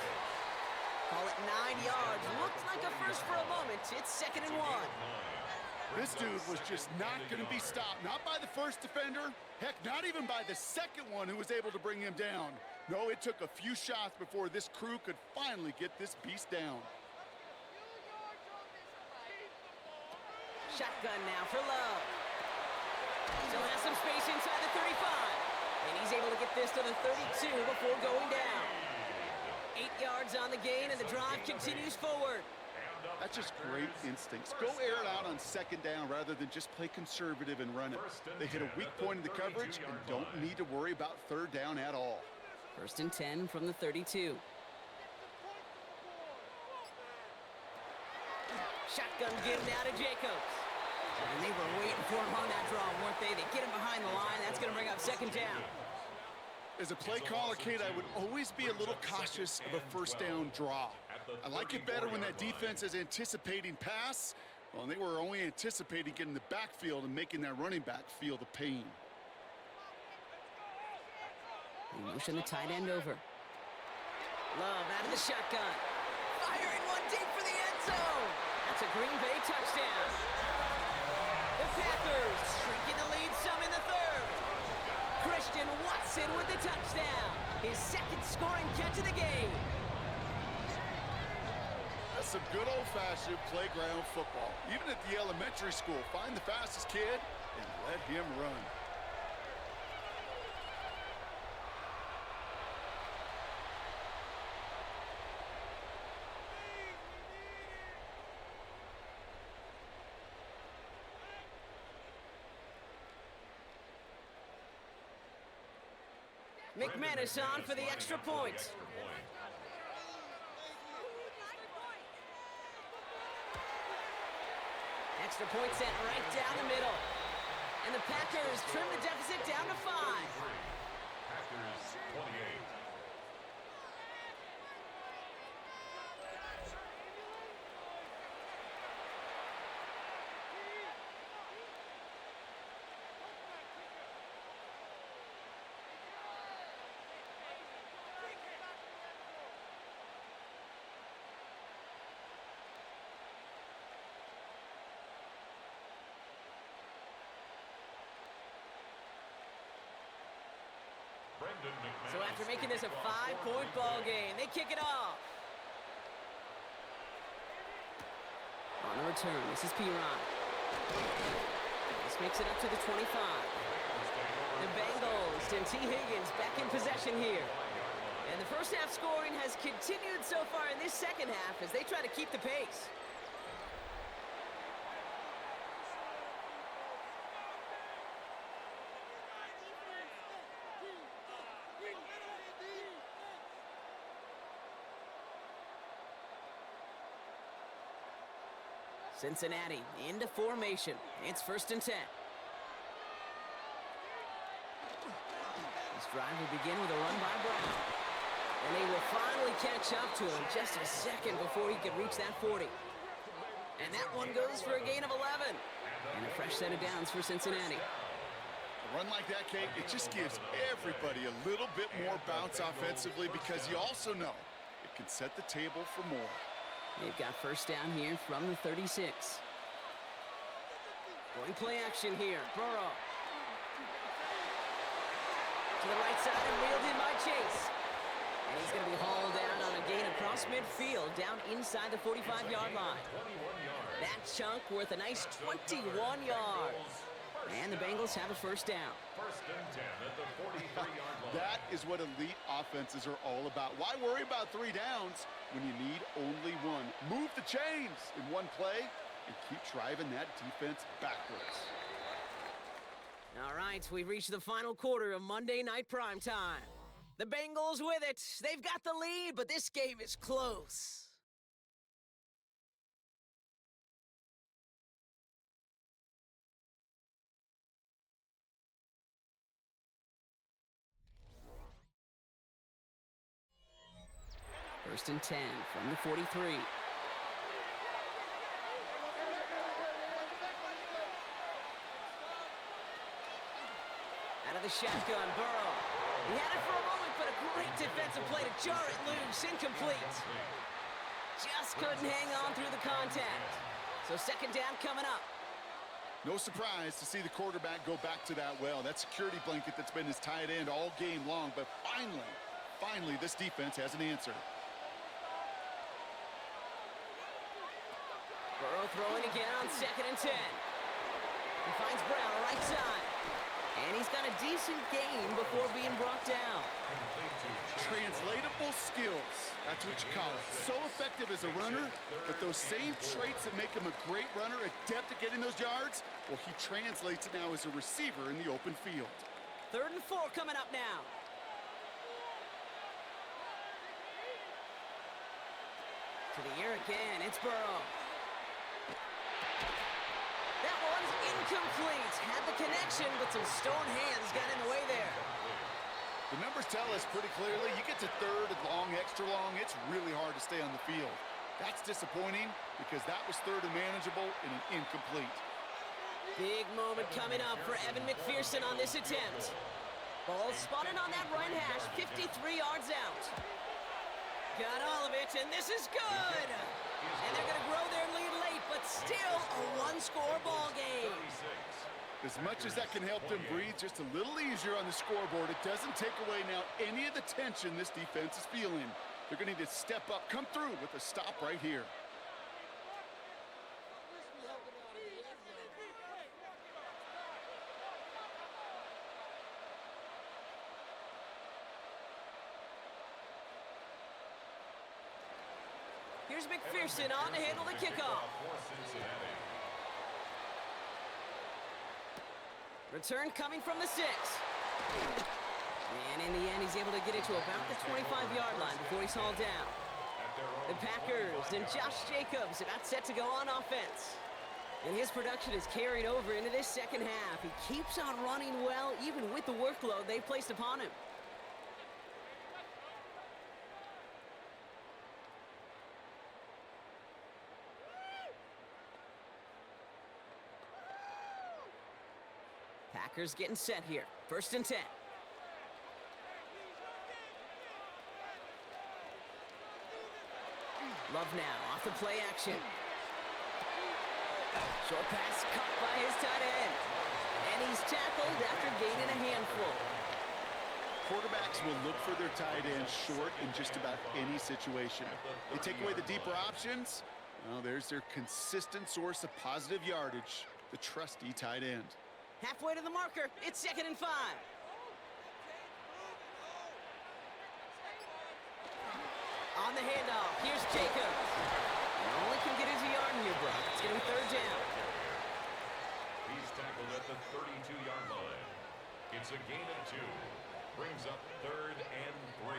Call it 9 yards. Looked like a first for a moment. It's 2nd and 1. This dude was just not going to be stopped. Not by the first defender. Heck, not even by the second one who was able to bring him down. No, it took a few shots before this crew could finally get this beast down. Shotgun now for Love. Still has some space inside the 35. And he's able to get this to the 32 before going down. 8 yards on the gain, and the drive continues forward. That's just great instincts. Go air it out on 2nd down rather than just play conservative and run it. They hit a weak point in the coverage and don't need to worry about 3rd down at all. 1st and 10 from the 32. Shotgun given out to Jacobs. And they were waiting for him on that draw, weren't they? They get him behind the line. That's going to bring up 2nd down. As a play caller, Kate, I would always be a little cautious of a 1st down draw. I like it better when that defense is anticipating pass. Well, and they were only anticipating getting the backfield and making that running back feel the pain. They motion the tight end over. Love out of the shotgun. Firing one deep for the end zone. That's a Green Bay touchdown. The Packers shrinking the lead some in the 3rd. Christian Watson with the touchdown. His 2nd scoring catch of the game. That's some good old-fashioned playground football. Even at the elementary school, find the fastest kid and let him run. McManus on for the extra point. Extra point set right down the middle. And the Packers trim the deficit down to 5. Packers 28. So after making this a 5-point ball game, they kick it off. On the return, this is Piron. This makes it up to the 25. The Bengals and T. Higgins back in possession here. And the first half scoring has continued so far in this second half as they try to keep the pace. Cincinnati into formation. It's 1st and 10. This drive will begin with a run by Brown. And they will finally catch up to him just a second before he can reach that 40. And that one goes for a gain of 11. And a fresh set of downs for Cincinnati. A run like that, Kate, it just gives everybody a little bit more bounce offensively because you also know it can set the table for more. They've got first down here from the 36. Going play action here. Burrow. To the right side and reeled in by Chase. And he's going to be hauled down on a gain across midfield, down inside the 45-yard line. That chunk worth a nice 21 yards. And the Bengals have a first down. First and 10 at the 43-yard line. That is what elite offenses are all about. Why worry about 3 downs when you need only 1? Move the chains in one play and keep driving that defense backwards. All right, we've reached the final quarter of Monday Night Primetime. The Bengals with it. They've got the lead, but this game is close. First and 10 from the 43. Out of the shotgun, Burrow. He had it for a moment, but a great defensive play to jar it loose. Incomplete. Just couldn't hang on through the contact. So second down coming up. No surprise to see the quarterback go back to that well. That security blanket that's been his tight end all game long, but finally, this defense has an answer. Burrow throwing again on second and 10. He finds Brown right side. And he's got a decent game before being brought down. Translatable skills. That's what you call it. So effective as a runner, but those same traits that make him a great runner, adept at getting those yards, well, he translates it now as a receiver in the open field. Third and 4 coming up now. To the air again, it's Burrow. That one's incomplete. Had the connection, but some stone hands got in the way there. The numbers tell us pretty clearly, you get to third and long, extra long, it's really hard to stay on the field. That's disappointing because that was third and manageable and an incomplete. Big moment coming up for Evan McPherson on this attempt. Ball spotted on that right hash, 53 yards out. Got all of it, and this is good. And they're going to grow their lead late, but still a one-score ball game. As much as that can help them breathe just a little easier on the scoreboard, it doesn't take away now any of the tension this defense is feeling. They're going to need to step up, come through with a stop right here. Here's McPherson on to handle the kickoff. Return coming from the 6. And in the end, he's able to get it to about the 25-yard line before he's hauled down. The Packers and Josh Jacobs about set to go on offense. And his production is carried over into this second half. He keeps on running well, even with the workload they've placed upon him. Packers getting set here. First and 10. Love now off the play action. Short pass caught by his tight end. And he's tackled after gaining a handful. Quarterbacks will look for their tight end short in just about any situation. They take away the deeper options. Well, there's their consistent source of positive yardage, the trusty tight end. Halfway to the marker, it's second and 5. On the handoff, here's Jacobs. And only can get his yard in here, Brock. It's going to be third down. He's tackled at the 32-yard line. It's a gain of 2. Brings up third and 3.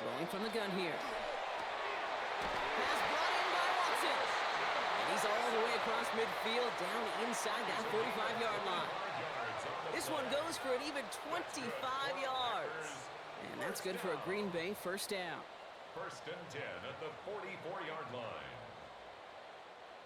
Throwing from the gun here. Pass brought in by Watson. And he's all the way across midfield, down inside that 45-yard line. This one goes for an even 25 yards. And that's good for a Green Bay first down. First and 10 at the 44-yard line.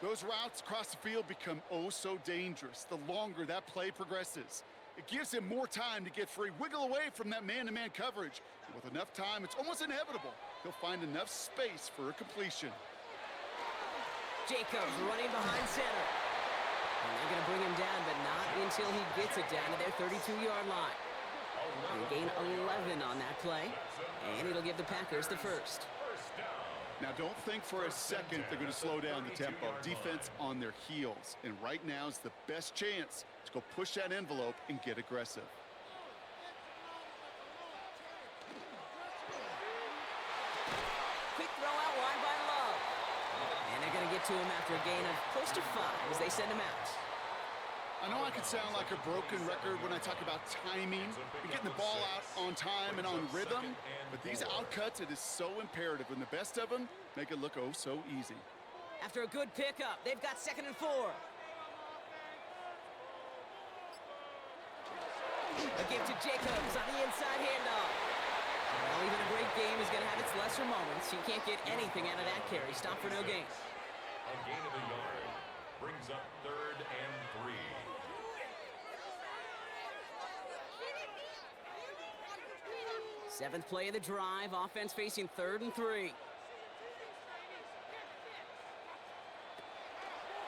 Those routes across the field become oh so dangerous the longer that play progresses. It gives him more time to get free, wiggle away from that man-to-man coverage. And with enough time, it's almost inevitable he'll find enough space for a completion. Jacobs running behind center. And they're going to bring him down, but not until he gets it down to their 32-yard line. And gain 11 on that play, and it'll give the Packers the first. Now, don't think for a second they're going to slow down the tempo. Defense on their heels, and right now is the best chance to go push that envelope and get aggressive. Quick throw out wide by Love. And they're going to get to him after a gain of close to 5 as they send him out. I know I could sound like a broken record when I talk about timing and getting the ball out on time and on rhythm, but these outcuts, it is so imperative, and the best of them make it look oh so easy. After a good pickup, they've got 2nd and 4. A give to Jacobs on the inside handoff. Well, even a great game is going to have its lesser moments. You can't get anything out of that carry. Stop for no gain. A gain of a yard brings up 3rd and 3. Seventh play of the drive. Offense facing 3rd and 3.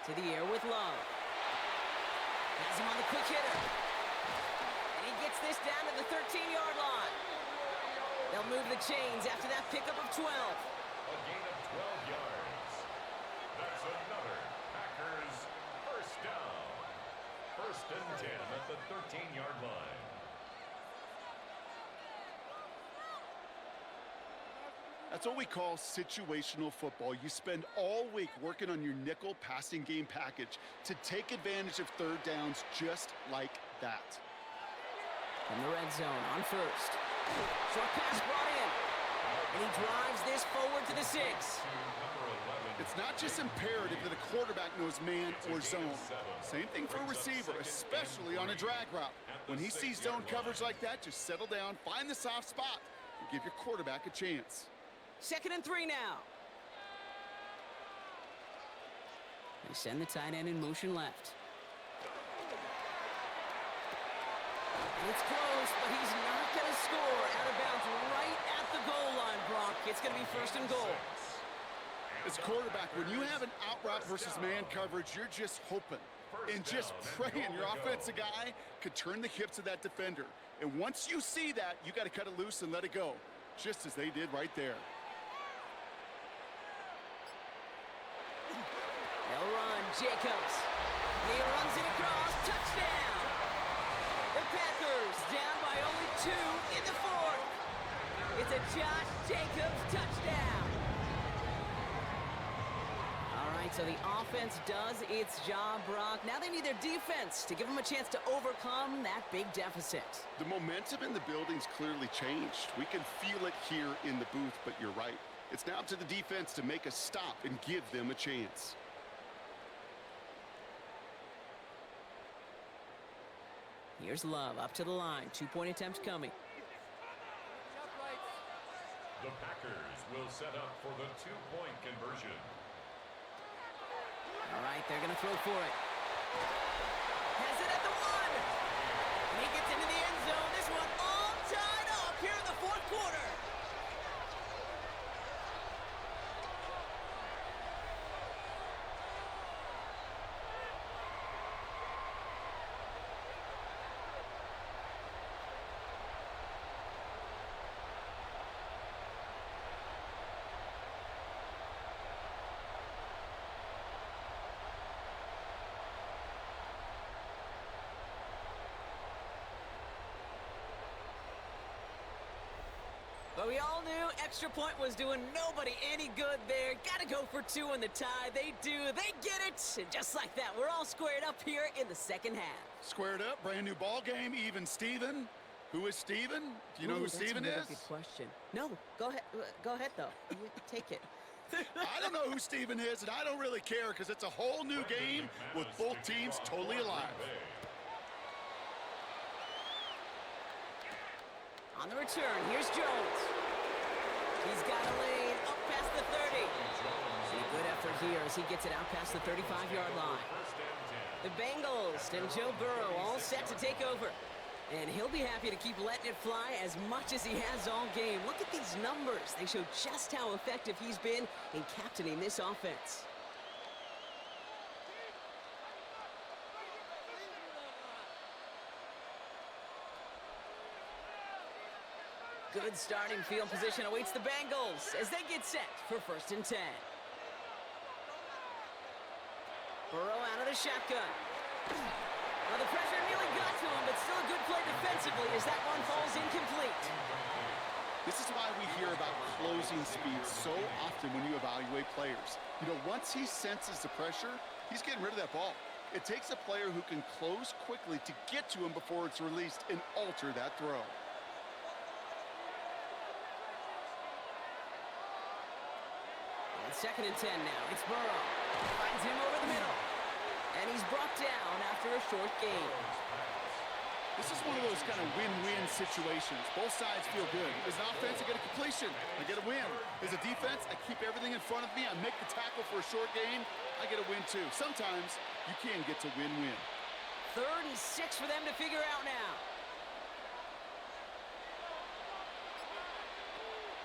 To the air with Love. Has him on the quick hitter. And he gets this down to the 13-yard line. They'll move the chains after that pickup of 12. A gain of 12 yards. That's another Packers first down. 1st and 10 at the 13-yard line. That's what we call situational football. You spend all week working on your nickel passing game package to take advantage of 3rd downs just like that. In the red zone on 1st. Short pass brought in. And he drives this forward to the 6. It's not just imperative that a quarterback knows man or zone. Same thing for a receiver, especially on a drag route. When he sees zone coverage like that, just settle down, find the soft spot, and give your quarterback a chance. 2nd and 3 now. They send the tight end in motion left. And it's close, but he's not going to score. Out of bounds right at the goal line, Brock. It's going to be 1st and goal. As quarterback, when you have an out route versus man coverage, you're just hoping and just praying your offensive guy could turn the hips of that defender. And once you see that, you got to cut it loose and let it go, just as they did right there. They'll run. Jacobs. He runs it across. Touchdown. The Packers down by only 2 in the 4th. It's a Josh Jacobs touchdown. All right, so the offense does its job, Brock. Now they need their defense to give them a chance to overcome that big deficit. The momentum in the building's clearly changed. We can feel it here in the booth, but you're right. It's now up to the defense to make a stop and give them a chance. Here's Love up to the line. 2-point attempts coming. The Packers will set up for the 2-point conversion. All right, they're going to throw for it. Has it at the 1. And he gets into the end zone. This one all tied up here in the 4th quarter. But we all knew extra point was doing nobody any good there. Got to go for 2 in the tie. They do. They get it. And just like that, we're all squared up here in the 2nd half. Squared up, brand new ball game, even Steven. Who is Steven? Do you know who Steven is? That's a good question. No, go ahead. Go ahead, though. You take it. I don't know who Steven is, and I don't really care because it's a whole new game with both teams totally alive. On the return, here's Jones. He's got a lane up past the 30. And a good effort here as he gets it out past the 35-yard line. The Bengals and Joe Burrow all set to take over. And he'll be happy to keep letting it fly as much as he has all game. Look at these numbers. They show just how effective he's been in captaining this offense. Good starting field position awaits the Bengals as they get set for 1st and 10. Burrow out of the shotgun. Well, the pressure nearly got to him, but still a good play defensively as that one falls incomplete. This is why we hear about closing speed so often when you evaluate players. You know, once he senses the pressure, he's getting rid of that ball. It takes a player who can close quickly to get to him before it's released and alter that throw. And 2nd and 10 now. It's Burrow. Finds him over the middle. And he's brought down after a short gain. This is one of those kind of win-win situations. Both sides feel good. As an offense, I get a completion. I get a win. As a defense, I keep everything in front of me. I make the tackle for a short gain. I get a win, too. Sometimes you can get to win-win. 3rd and 6 for them to figure out now.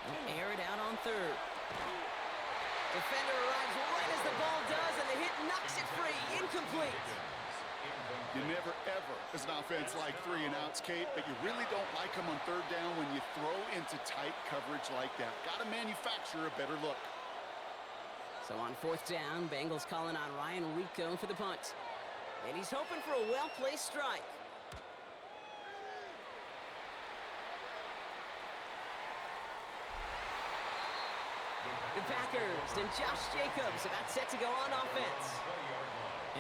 They'll air it out on 3rd. Defender arrives right as the ball does, and the hit knocks it free. Incomplete. You never, ever, as an offense, like 3 and outs, Kate, but you really don't like them on 3rd down when you throw into tight coverage like that. Got to manufacture a better look. So on 4th down, Bengals calling on Ryan Rico for the punt. And he's hoping for a well-placed strike. The Packers and Josh Jacobs about set to go on offense.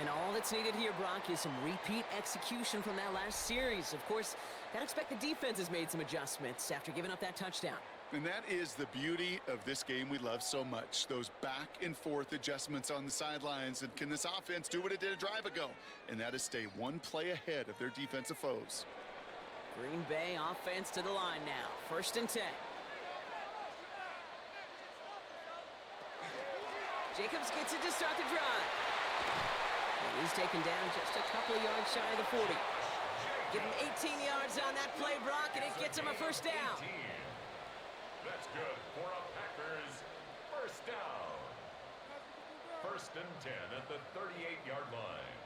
And all that's needed here, Brock, is some repeat execution from that last series. Of course, gotta expect the defense has made some adjustments after giving up that touchdown. And that is the beauty of this game we love so much. Those back and forth adjustments on the sidelines. And can this offense do what it did a drive ago? And that is stay one play ahead of their defensive foes. Green Bay offense to the line now. 1st and 10. Jacobs gets it to start the drive. And he's taken down just a couple of yards shy of the 40. Give him 18 yards on that play, Brock, and it gets him a 1st down. 18. That's good for a Packers 1st down. 1st and 10 at the 38-yard line.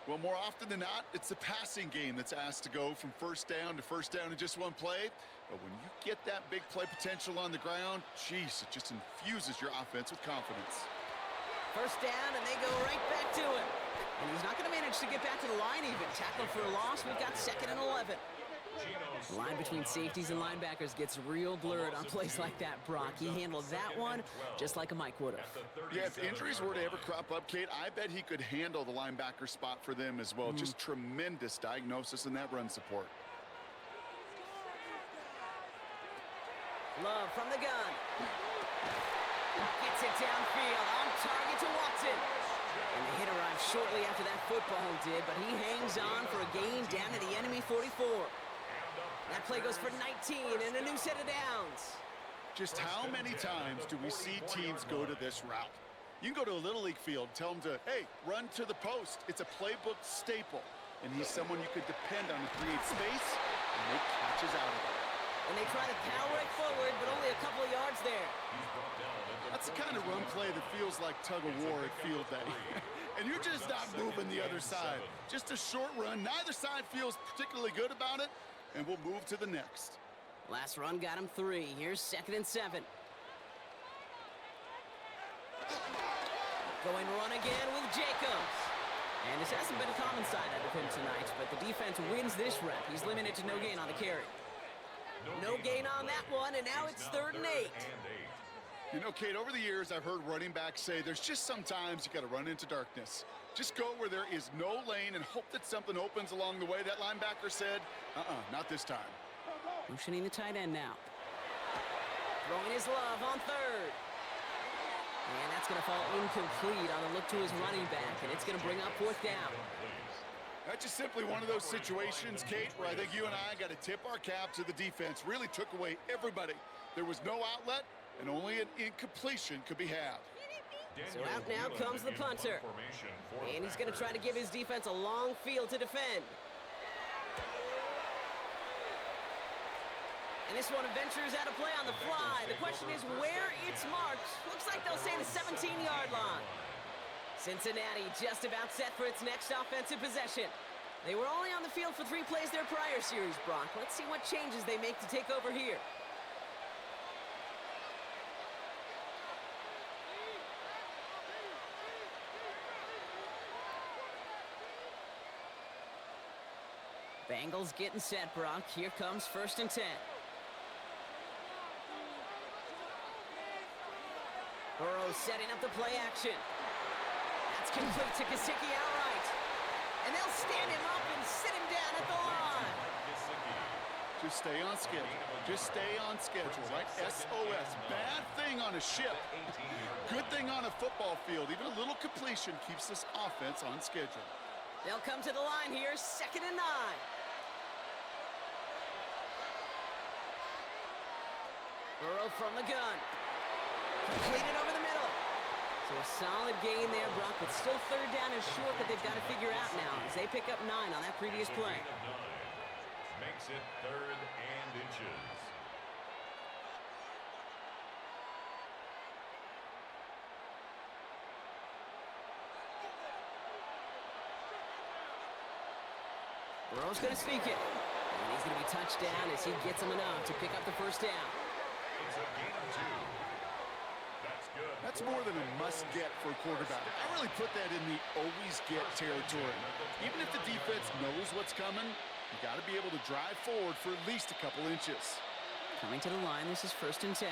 Well, more often than not, it's the passing game that's asked to go from 1st down to 1st down in just one play. But when you get that big play potential on the ground, geez, it just infuses your offense with confidence. 1st down, and they go right back to him. And he's not going to manage to get back to the line even. Tackle for a loss. We've got 2nd and 11. The line between safeties and linebackers gets real blurred on plays like that, Brock. He handled that one just like a Mike would have. Yeah, if injuries were to ever crop up, Kate, I bet he could handle the linebacker spot for them as well. Just tremendous diagnosis in that run support. Love from the gun. Gets it downfield, on target to Watson. And the hit arrived shortly after that football did, but he hangs on for a gain down to the enemy 44. That play goes for 19 and a new set of downs. Just how many times do we see teams go to this route? You can go to a Little League field, tell them to, hey, run to the post. It's a playbook staple. And he's someone you could depend on to create space and make catches out of it. And they try to power it forward, but only a couple of yards there. That's the kind of run play that feels like tug-of-war at field day. And you're just not moving the other side. Just a short run. Neither side feels particularly good about it, and we'll move to the next. Last run got him 3. Here's 2nd and 7. Going run again with Jacobs. And this hasn't been a common side out of him tonight, but the defense wins this rep. He's limited to no gain on the carry. No gain on that one, and now it's 3rd and 8. You know, Kate, over the years, I've heard running backs say there's just sometimes you got to run into darkness. Just go where there is no lane and hope that something opens along the way. That linebacker said, not this time. Motioning the tight end now. Throwing his love on 3rd. And that's going to fall incomplete on the look to his running back, and it's going to bring up 4th down. That's just simply one of those situations, Kate, where I think you and I got to tip our cap to the defense. Really took away everybody. There was no outlet, and only an incompletion could be had. So out now comes the punter. And he's going to try to give his defense a long field to defend. And this one ventures out of play on the fly. The question is where it's marked. Looks like they'll say the 17-yard line. Cincinnati just about set for its next offensive possession. They were only on the field for 3 plays their prior series, Brock. Let's see what changes they make to take over here. Bengals getting set, Brock. Here comes 1st and 10. Burrow setting up the play action. That's complete to Gesicki outright. And they'll stand him up and sit him down at the line. Just stay on schedule. Just stay on schedule, right? SOS. Bad thing on a ship. Good thing on a football field. Even a little completion keeps this offense on schedule. They'll come to the line here, 2nd and 9. Burrow from the gun. Completed over the middle. So a solid gain there, Brock, but still 3rd down is short that they've got to figure out now as they pick up 9 on that previous play. Makes it 3rd and inches. Burrow's going to sneak it. And he's going to be touched down as he gets him enough to pick up the 1st down. It's a gain of 2. That's good. That's more than a must-get for a quarterback. I really put that in the always-get territory. Even if the defense knows what's coming, you got to be able to drive forward for at least a couple inches. Coming to the line, this is 1st and 10.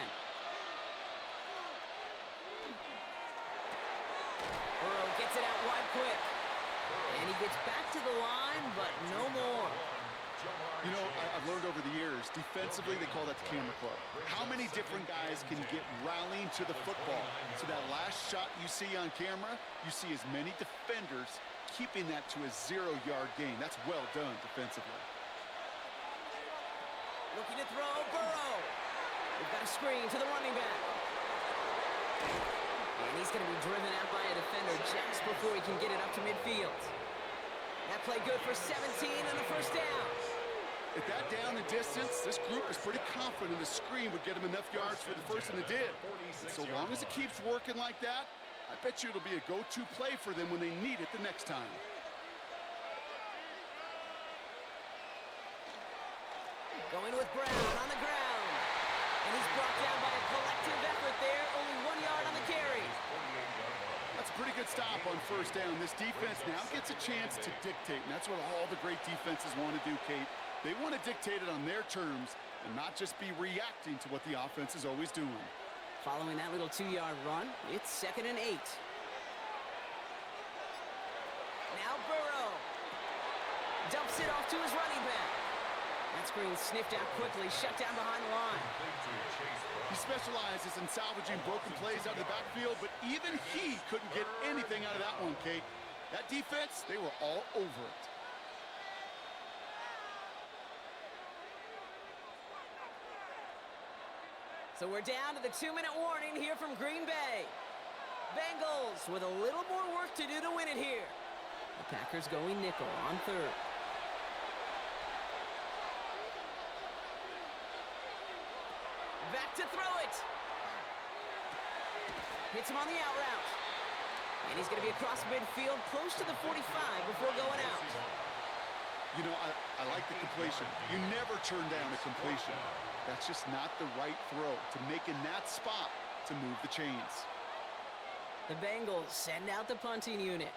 Burrow gets it out wide quick. And he gets back to the line, but no more. You know, I've learned over the years, defensively, they call that the camera club. How many different guys can you get rallying to the football? So that last shot you see on camera, you see as many defenders keeping that to a 0-yard gain. That's well done defensively. Looking to throw, Burrow. We've got a screen to the running back. And he's going to be driven out by a defender just before he can get it up to midfield. That play good for 17 and the 1st down. At that down and distance, this group is pretty confident the screen would get him enough yards for the 1st, and it did. And so long as it keeps working like that, I bet you it'll be a go-to play for them when they need it the next time. Going with Brown on the ground. And he's brought down by a collective effort there. Only 1 yard on the carry. That's a pretty good stop on 1st down. This defense now gets a chance to dictate, and that's what all the great defenses want to do, Kate. They want to dictate it on their terms and not just be reacting to what the offense is always doing. Following that little 2-yard run, it's 2nd and 8. Now Burrow dumps it off to his running back. That screen sniffed out quickly, shut down behind the line. He specializes in salvaging broken plays out of the backfield, but even he couldn't get anything out of that one, Kate. That defense, they were all over it. So we're down to the 2-minute warning here from Green Bay. Bengals with a little more work to do to win it here. The Packers going nickel on 3rd. Back to throw it. Hits him on the out route. And he's going to be across midfield close to the 45 before going out. You know, I like the completion. You never turn down a completion. That's just not the right throw to make in that spot to move the chains. The Bengals send out the punting unit.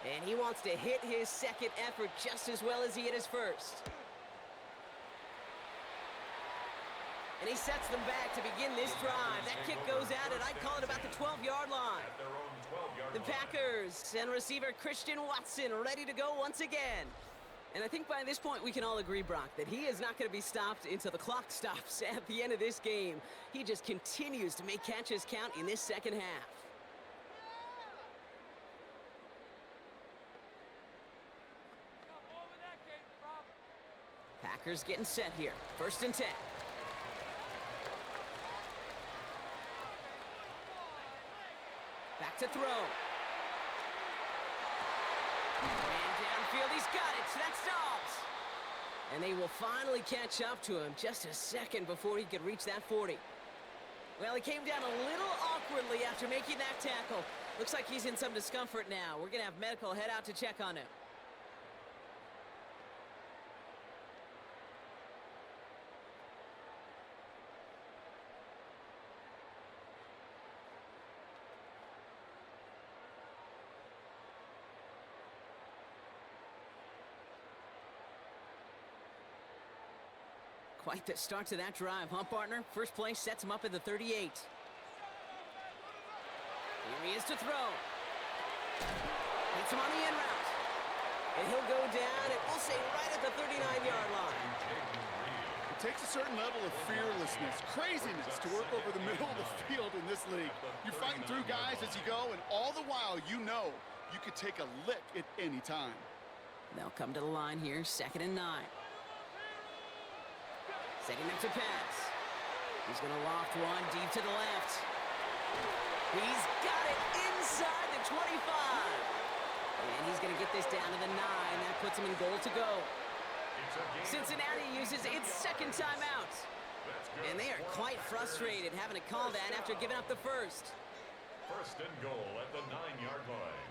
And he wants to hit his 2nd effort just as well as he hit his 1st. And he sets them back to begin this drive. That kick goes out, and I'd call it about the 12-yard line. The Packers and receiver Christian Watson ready to go once again. And I think by this point we can all agree, Brock, that he is not going to be stopped until the clock stops at the end of this game. He just continues to make catches count in this 2nd half. blockers getting set here. 1st and 10. Back to throw. And downfield, he's got it. So that stops. And they will finally catch up to him just a second before he could reach that 40. Well, he came down a little awkwardly after making that tackle. Looks like he's in some discomfort now. We're going to have medical head out to check on him. Quite the start to that drive, huh, partner? First play sets him up at the 38. Here he is to throw. Hits him on the in route. And he'll go down, and we'll say right at the 39-yard line. It takes a certain level of fearlessness, craziness to work over the middle of the field in this league. You're fighting through guys as you go, and all the while you know you could take a lick at any time. They'll come to the line here, 2nd and 9. Setting up to pass. He's going to loft one deep to the left. He's got it inside the 25. And he's going to get this down to the 9. That puts him in goal to go. Cincinnati uses its 2nd timeout. And they are quite frustrated having to call that after giving up the first. 1st and goal at the 9-yard line.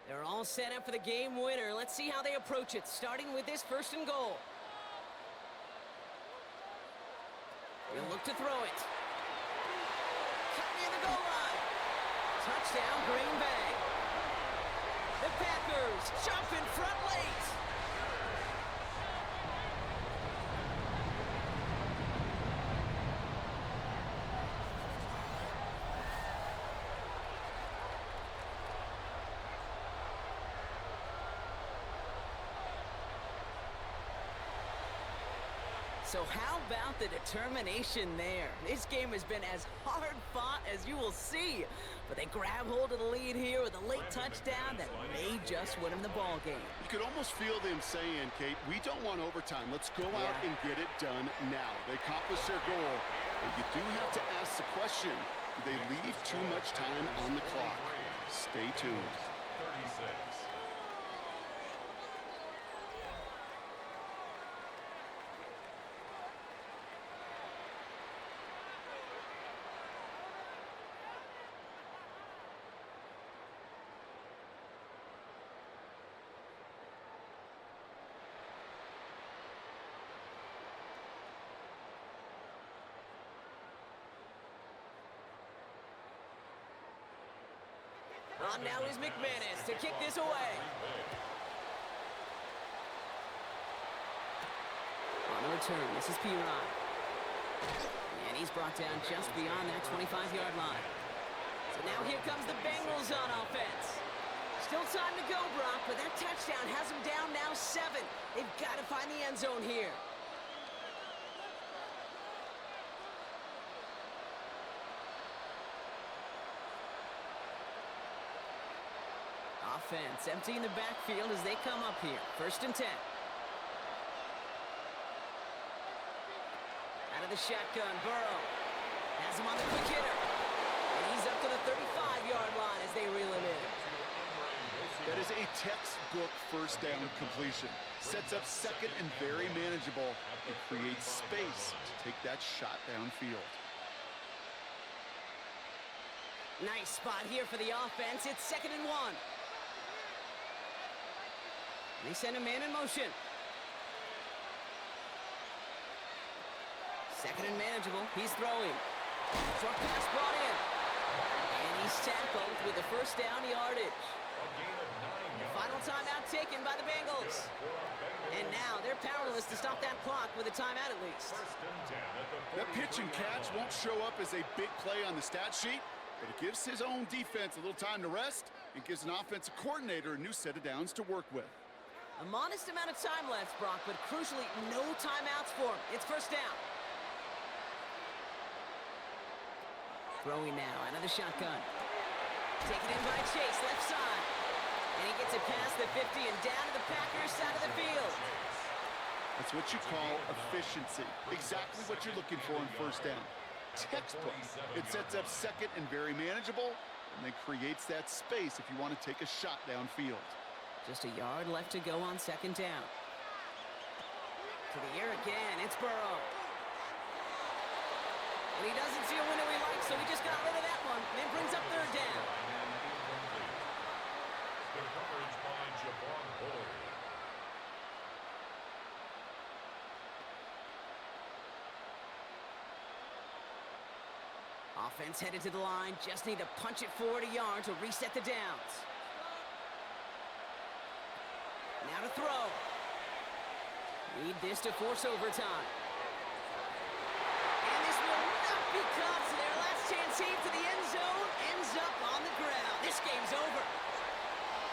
They're all set up for the game winner. Let's see how they approach it, starting with this 1st and goal. He'll look to throw it. Cut near the goal line. Touchdown, Green Bay. The Packers jump in front late. So how about the determination there? This game has been as hard fought as you will see. But they grab hold of the lead here with a late touchdown that may just win them the ball game. You could almost feel them saying, Kate, we don't want overtime. Let's go out and get it done now. They accomplished their goal. But you do have to ask the question, do they leave too much time on the clock? Stay tuned. 36. On now is McManus to kick this away. On the return, this is P-Rod. And he's brought down just beyond that 25-yard line. So now here comes the Bengals on offense. Still time to go, Brock, but that touchdown has them down now 7. They've got to find the end zone here. Offense emptying the backfield as they come up here. 1st and 10. Out of the shotgun, Burrow has him on the quick hitter. And he's up to the 35-yard line as they reel him in. That is a textbook 1st down completion. Sets up 2nd and very manageable. It creates space to take that shot downfield. Nice spot here for the offense. It's 2nd and 1. They send a man in motion. 2nd and manageable. He's throwing. Short pass brought in. And he's tackled with the 1st down yardage. The final timeout taken by the Bengals. And now they're powerless to stop that clock with a timeout at least. That pitch and catch won't show up as a big play on the stat sheet, but it gives his own defense a little time to rest and gives an offensive coordinator a new set of downs to work with. A modest amount of time left, Brock, but crucially, no timeouts for him. It's 1st down. Throwing now out of the shotgun. Taken in by Chase, left side. And he gets it past the 50 and down to the Packers side of the field. That's what you call efficiency. Exactly what you're looking for in first down. Textbook. It sets up second and very manageable, and then creates that space if you want to take a shot downfield. Just a yard left to go on second down. To the air again, it's Burrow. And he doesn't see a window he likes, so he just got rid of that one. And brings up third down. The coverage by Javon Bullard. Offense headed to the line. Just need to punch it forward a yard to reset the downs. Now to throw. Need this to force overtime. And this will not be caught. So their last chance heave to the end zone ends up on the ground. This game's over.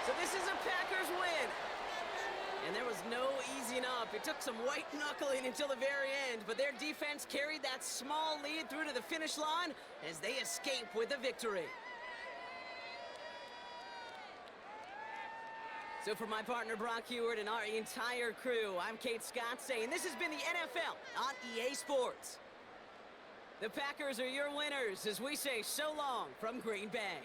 So this is a Packers win. And there was no easing up. It took some white knuckling until the very end, but their defense carried that small lead through to the finish line as they escape with a victory. So for my partner Brock Heward and our entire crew, I'm Kate Scott saying this has been the NFL on EA Sports. The Packers are your winners as we say so long from Green Bay.